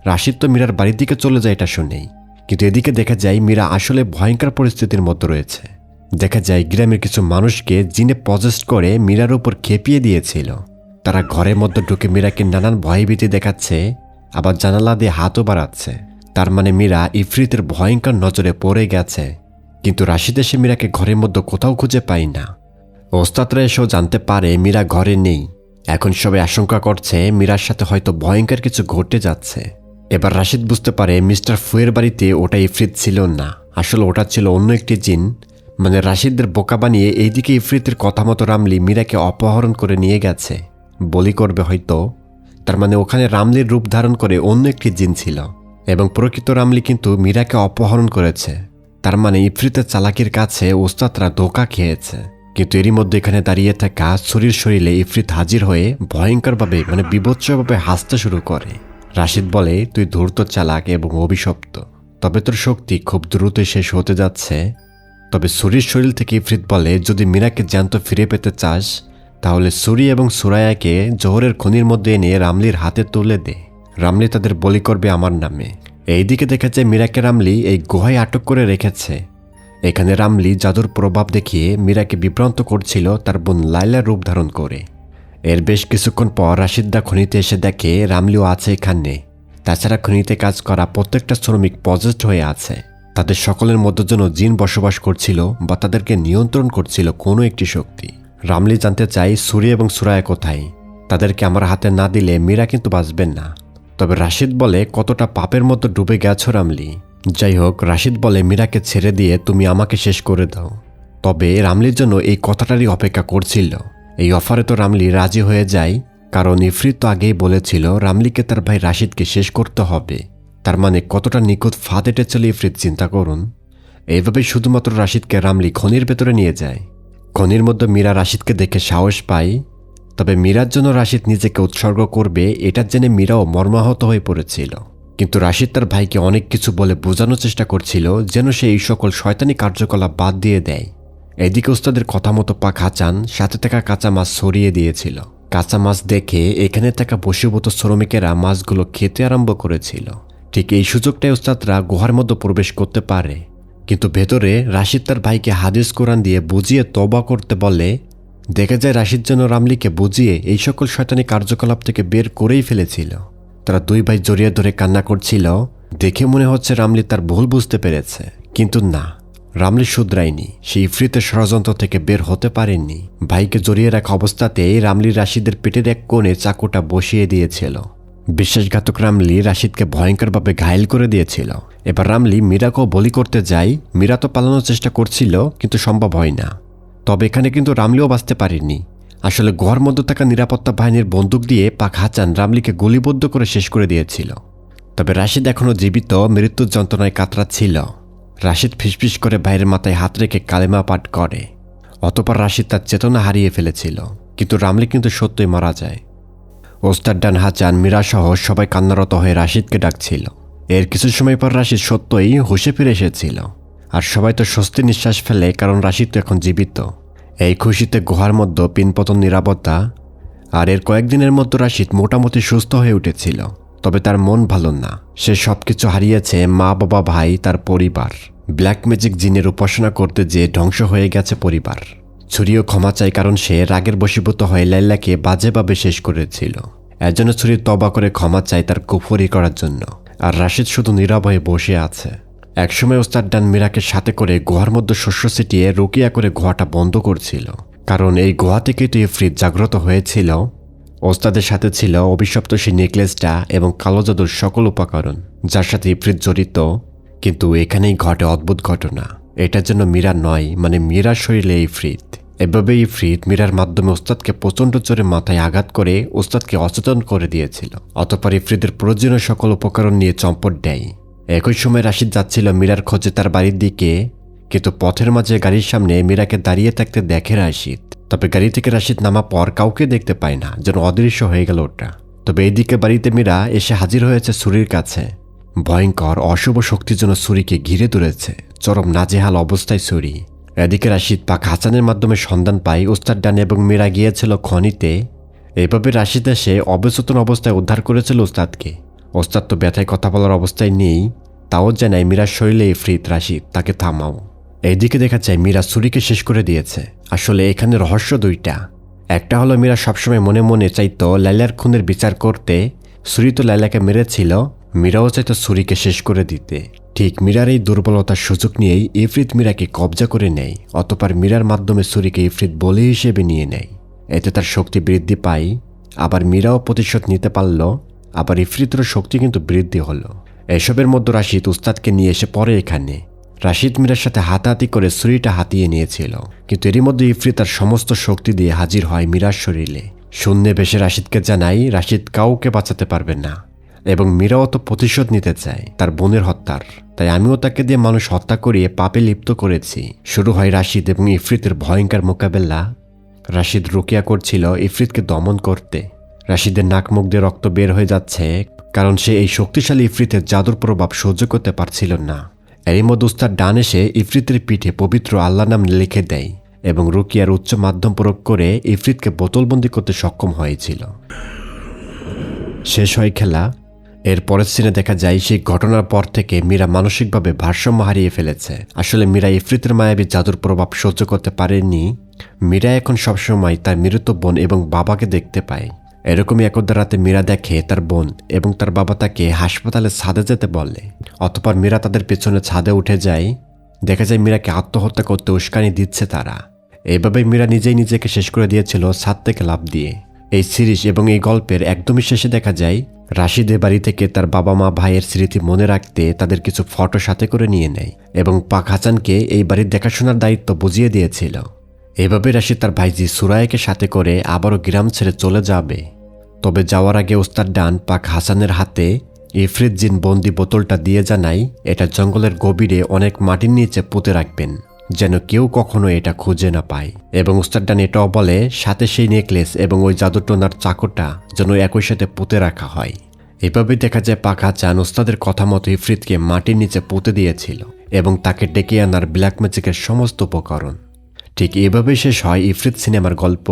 রাশিদ তো মীরার বাড়ির দিকে চলে যায় এটা শুনেই। কিন্তু এদিকে দেখা যায় মীরা আসলে ভয়ঙ্কর পরিস্থিতির মধ্যে রয়েছে। দেখা যায় গ্রামের কিছু মানুষকে জিনে পজেস্ট করে মীরার উপর খেপিয়ে দিয়েছিল। তারা ঘরের মধ্যে ঢুকে মীরাকে নানান ভয়ভীতি দেখাচ্ছে, আবার জানালা দিয়ে হাতও বাড়াচ্ছে। তার মানে মীরা ইফরিতের ভয়ঙ্কর নজরে পড়ে গেছে। কিন্তু রাশিদ এসে মীরাকে ঘরের মধ্যে কোথাও খুঁজে পায় না। ওস্তাদরা এসেও জানতে পারে মীরা ঘরে নেই। এখন সবাই আশঙ্কা করছে মীরার সাথে হয়তো ভয়ঙ্কর কিছু ঘটে যাচ্ছে। এবার রাশিদ বুঝতে পারে মিস্টার ফুয়ের বাড়িতে ওটা ইফরিত ছিল না, আসলে ওটা ছিল অন্য একটি জিন। মানে রাশিদদের বোকা বানিয়ে এইদিকে ইফরিতের কথা মতো রামলি মীরাকে অপহরণ করে নিয়ে গেছে, বলি করবে হয়তো। তার মানে ওখানে রামলির রূপ ধারণ করে অন্য একটি জিন ছিল। এবং প্রকৃত রামলি কিন্তু মীরাকে অপহরণ করেছে। তার মানে ইফরিতের চালাকির কাছে ওস্তাদরা ধোঁকা খেয়েছে। কিন্তু এরই মধ্যে এখানে দাঁড়িয়ে থাকা ছুরির শরীরে ইফরিত হাজির হয়ে ভয়ঙ্করভাবে বিভৎসভাবে হাসতে শুরু করে। রাশিদ বলে, তুই ধূর্ত, চালাক এবং অভিশপ্ত, তবে তোর শক্তি খুব দ্রুতই শেষ হতে যাচ্ছে। তবে ছুরির শরীর থেকে ইফরিত বলে, যদি মীরাকে জ্যান্ত ফিরে পেতে চাস তাহলে ছুরি এবং সুরায়াকে জোহরের খনির মধ্যে এনে রামলির হাতে তুলে দে। রামলি তাদের বলি করবে আমার নামে। এইদিকে দেখা যায় মীরাকে রামলি এই গুহায় আটক করে রেখেছে। এখানে রামলি জাদুর প্রভাব দেখিয়ে মীরাকে বিভ্রান্ত করছিল তার বোন লাইলার রূপ ধারণ করে। এর বেশ কিছুক্ষণ পর রাশিদদা খনিতে এসে দেখে রামলিও আছে এখানে। তাছাড়া খনিতে কাজ করা প্রত্যেকটা শ্রমিক পজেসড হয়ে আছে। তাদের সকলের মধ্যে যেন জিন বসবাস করছিল বা তাদেরকে নিয়ন্ত্রণ করছিল কোনো একটি শক্তি। রামলি জানতে চাই ছুরি এবং সুরায়া কোথায়। তাদেরকে আমার হাতে না দিলে মীরা কিন্তু বাঁচবেন না। তবে রাশিদ বলে, কতটা পাপের মতো ডুবে গেছো রামলি। যাই হোক, রাশিদ বলে, মীরাকে ছেড়ে দিয়ে তুমি আমাকে শেষ করে দাও। তবে রামলির জন্য এই কথাটারই অপেক্ষা করছিল। এই অফারে তো রামলি রাজি হয়ে যায়, কারণ ইফরিত তো আগেই বলেছিল রামলিকে তার ভাই রাশিদকে শেষ করতে হবে। তার মানে কতটা নিখুঁত ফাঁদ এঁটেছিল ইফরিত, চিন্তা করুন। এইভাবেই শুধুমাত্র রাশিদকে রামলি খনির ভেতরে নিয়ে যায়। খনির মধ্যে মীরা রাশিদকে দেখে সাহস পায়। তবে মীরার জন্য রাশিদ নিজেকে উৎসর্গ করবে এটা জেনে মীরাও মর্মাহত হয়ে পড়েছিল। কিন্তু রাশিদ তার ভাইকে অনেক কিছু বলে বোঝানোর চেষ্টা করছিল যেন সে এই সকল শয়তানি কার্যকলাপ বাদ দিয়ে দেয়। এদিকে উস্তাদের কথা মতো পাক হাসান সাথে থাকা কাঁচা মাছ সরিয়ে দিয়েছিল। কাঁচা মাছ দেখে এখানে থাকা বশীভূত শ্রমিকেরা মাছগুলো খেতে আরম্ভ করেছিল। ঠিক এই সুযোগটাই উস্তাদরা গুহার মধ্যে প্রবেশ করতে পারে। কিন্তু ভেতরে রাশিদ তার ভাইকে হাদিস কোরআন দিয়ে বুঝিয়ে তওবা করতে বলে। দেখা যায় রাশিদ যেন রামলিকে বুঝিয়ে এই সকল শয়তানি কার্যকলাপ থেকে বের করেই ফেলেছিল। তারা দুই ভাই জড়িয়ে ধরে কান্না করছিল। দেখে মনে হচ্ছে রামলি তার ভুল বুঝতে পেরেছে, কিন্তু না, রামলি শুধরায়নি। সে ইফরিতের ষড়যন্ত্র থেকে বের হতে পারেননি। ভাইকে জড়িয়ে রাখা অবস্থাতেই রামলি রাশিদের পেটের এক কোণে চাকুটা বসিয়ে দিয়েছিল। বিশ্বাসঘাতক রামলি রাশিদকে ভয়ঙ্করভাবে ঘায়েল করে দিয়েছিল। এবার রামলি মীরাকেও বলি করতে যায়। মীরা তো পালানোর চেষ্টা করছিল, কিন্তু সম্ভব হয় না। তবে এখানে কিন্তু রামলিও বাঁচতে পারেনি। আসলে গুহার মধ্যে থাকা নিরাপত্তা বাহিনীর বন্দুক দিয়ে পাক হাসান রামলিকে গুলিবদ্ধ করে শেষ করে দিয়েছিল। তবে রাশিদ এখনও জীবিত, মৃত্যুর যন্ত্রণায় কাতরাচ্ছিল। রাশিদ ফিসফিস করে ভাইয়ের মাথায় হাত রেখে কালেমা পাঠ করে। অতঃপর রাশিদ তার চেতনা হারিয়ে ফেলেছিল, কিন্তু রামলি কিন্তু সত্যই মারা যায়। ওস্তাদ ডান হাসান, মীরা সহ সবাই কান্নারত হয়ে রাশিদকে ডাকছিল। এর কিছু সময় পর রাশিদ সত্যই হুঁশে ফিরে এসেছিল। আর সবাই তো স্বস্তির নিঃশ্বাস ফেলে, কারণ রাশিদ তো এখন জীবিত। এই খুশিতে গুহার মধ্যে পিনপতন নিরাপত্তা। আর এর কয়েকদিনের মধ্যে রাশিদ মোটামুটি সুস্থ হয়ে উঠেছিল। তবে তার মন ভালো না। সে সবকিছু হারিয়েছে, মা, বাবা, ভাই, তার পরিবার। ব্ল্যাক ম্যাজিক জিনের উপাসনা করতে যেয়ে ধ্বংস হয়ে গেছে পরিবার। ছুরিও ক্ষমা চায়, কারণ সে রাগের বশীভূত হয়ে লাইলাকে বাজেভাবে শেষ করেছিল। এজন্য ছুরি তবা করে ক্ষমা চায় তার কুফরি করার জন্য। আর রাশিদ শুধু নীরব হয়ে বসে আছে। একসময় ওস্তাদ ডান মীরাকে সাথে করে গুহার মধ্যে শস্য ছিটিয়ে রুকিয়া করে গুহাটা বন্ধ করছিল, কারণ এই গুহা থেকেই তো ইফরিত জাগ্রত হয়েছিল। ওস্তাদের সাথে ছিল অভিশপ্ত সেই নেকলেসটা এবং কালো জাদুর সকল উপকরণ, যার সাথে ইফরিত জড়িত। কিন্তু এখানেই ঘটে অদ্ভুত ঘটনা। এটার জন্য মীরা নয়, মীরার শরীরে ইফরিত। এভাবে ইফরিত মীরার মাধ্যমে ওস্তাদকে প্রচণ্ড জোরে মাথায় আঘাত করে ওস্তাদকে অচেতন করে দিয়েছিল। অতঃপর ইফরিতের প্রয়োজনীয় সকল উপকরণ নিয়ে চম্পট দেয়। একই সময় রাশিদ যাচ্ছিল মীরার খোঁজে তার বাড়ির দিকে, কিন্তু পথের মাঝে গাড়ির সামনে মীরাকে দাঁড়িয়ে থাকতে দেখে রাশিদ। তবে গাড়ি থেকে রাশিদ নামা পর কাউকে দেখতে পায় না, যেন অদৃশ্য হয়ে গেল ওটা। তবে এইদিকে বাড়িতে মীরা এসে হাজির হয়েছে ছুরির কাছে। ভয়ঙ্কর অশুভ শক্তির জন্য ছুরিকে ঘিরে ধরেছে। চরম নাজেহাল অবস্থায় ছুরি। এদিকে রাশিদ পাক হাসানের মাধ্যমে সন্ধান পায় ওস্তাদ ডান এবং মীরা গিয়েছিল খনিতে। এভাবে রাশিদ এসে অবচেতন অবস্থায় উদ্ধার করেছিল ওস্তাদকে। ওস্তাদ তো ব্যথায় কথা বলার অবস্থায় নেই, তাও জানায় মীরার শরীরে ইফরিত। রাশিদ তাকে থামাও। এইদিকে দেখা যায় মীরা ছুরিকে শেষ করে দিয়েছে। আসলে এখানে রহস্য দুইটা। একটা হলো মীরা সবসময় মনে মনে চাইতো লাইলার খুনের বিচার করতে। ছুরি তো লাইলাকে মেরেছিল, মীরাও চাইতো ছুরিকে শেষ করে দিতে। ঠিক মীরার এই দুর্বলতার সুযোগ নিয়েই ইফরিত মীরাকে কবজা করে নেয়। অতঃপর মীরার মাধ্যমে ছুরিকে ইফরিত বলি হিসেবে নিয়ে নেয়। এতে তার শক্তি বৃদ্ধি পায়। আবার মীরাও প্রতিশোধ নিতে পারল। আবার ইফরিতের শক্তি কিন্তু বৃদ্ধি হলো। এসবের মধ্যে রাশিদ উস্তাদকে নিয়ে এসে পড়ে এখানে। রাশিদ মীরার সাথে হাতাহাতি করে ছুরিটা হাতিয়ে নিয়েছিল, কিন্তু এরই মধ্যে ইফরিত তার সমস্ত শক্তি দিয়ে হাজির হয় মীরার শরীরে। শূন্যে বেশে রাশিদকে জানাই রাশিদ কাউকে বাঁচাতে পারবে না। এবং মীরাও তো প্রতিশোধ নিতে চায় তার বোনের হত্যার। তাই আমিও তাকে দিয়ে মানুষ হত্যা করিয়ে পাপে লিপ্ত করেছি। শুরু হয় রাশিদ এবং ইফরিতের ভয়ঙ্কর মোকাবেলা। রাশিদ রুকিয়া করছিল ইফরিতকে দমন করতে। রাশিদের নাক মুখ দিয়ে রক্ত বের হয়ে যাচ্ছে, কারণ সে এই শক্তিশালী ইফরিতের জাদুর প্রভাব সহ্য করতে পারছিল না। এরই মধ্যে উস্তাদ ডান এসে ইফরিতের পিঠে পবিত্র আল্লাহ নাম লিখে দেয় এবং রুকিয়ার উচ্চ মাধ্যম প্রয়োগ করে ইফরিতকে বোতলবন্দি করতে সক্ষম হয়েছিল। শেষ হয় খেলা। এর পরের সিনে দেখা যায় সেই ঘটনার পর থেকে মীরা মানসিকভাবে ভারসাম্য হারিয়ে ফেলেছে। আসলে মীরা ইফরিতের মায়াবী জাদুর প্রভাব সহ্য করতে পারেনি। মীরা এখন সবসময় তার মৃত বোন এবং বাবাকে দেখতে পায়। এরকমই একদা রাতে মীরা দেখে তার বোন এবং তার বাবা তাকে হাসপাতালে ছাদে যেতে বলে। অতঃপর মীরা তাদের পেছনে ছাদে উঠে যায়। দেখা যায় মীরাকে আত্মহত্যা করতে উস্কানি দিচ্ছে তারা। এইভাবেই মীরা নিজেই নিজেকে শেষ করে দিয়েছিল ছাদ থেকে লাফ দিয়ে। এই সিরিজ এবং এই গল্পের একদমই শেষে দেখা যায় রাশিদের বাড়ি থেকে তার বাবা মা ভাইয়ের স্মৃতি মনে রাখতে তাদের কিছু ফটো সাথে করে নিয়ে নেয় এবং পাক হাসানকে এই বাড়ির দেখাশোনার দায়িত্ব বুঝিয়ে দিয়েছিল। এভাবে রাশিদ তার ভাইজি সুরাইকে সাথে করে আবারও গ্রাম ছেড়ে চলে যাবে। তবে যাওয়ার আগে ওস্তাদ ডান পাক হাসানের হাতে ইফরিত জিন বন্দি বোতলটা দিয়ে জানায় এটা জঙ্গলের গভীরে অনেক মাটির নিচে পুঁতে রাখবেন, যেন কেউ কখনো এটা খুঁজে না পায়। এবং উস্তাদ ডান এটাও বলে সাথে সেই নেকলেস এবং ওই জাদুটোনার চাকুটা যেন একই সাথে পুঁতে রাখা হয়। এভাবে দেখা যায় পাক হাসান উস্তাদের কথা মতো ইফরিতকে মাটির নিচে পুঁতে দিয়েছিল এবং তাকে ডেকে আনার ব্ল্যাক ম্যাজিকের সমস্ত উপকরণ। ঠিক এভাবেই শেষ হয় ইফরিত সিনেমার গল্প।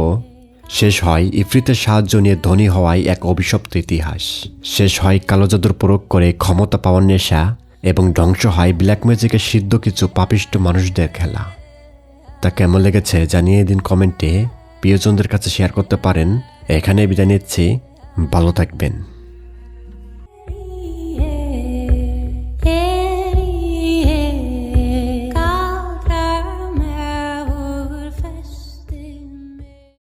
শেষ হয় ইফরিতের সাহায্য নিয়ে ধনী হওয়ায় এক অভিশপ্ত ইতিহাস। শেষ হয় কালো জাদুর প্রয়োগ করে ক্ষমতা পাওয়ার নেশা এবং ধ্বংস হয় ব্ল্যাক ম্যাজিকের সিদ্ধ কিছু পাপিষ্ট মানুষদের খেলা। তা কেমন লেগেছে জানিয়ে দিন কমেন্টে। প্রিয়জনদের কাছে শেয়ার করতে পারেন। এখানে বিদায় নিচ্ছি, ভালো থাকবেন।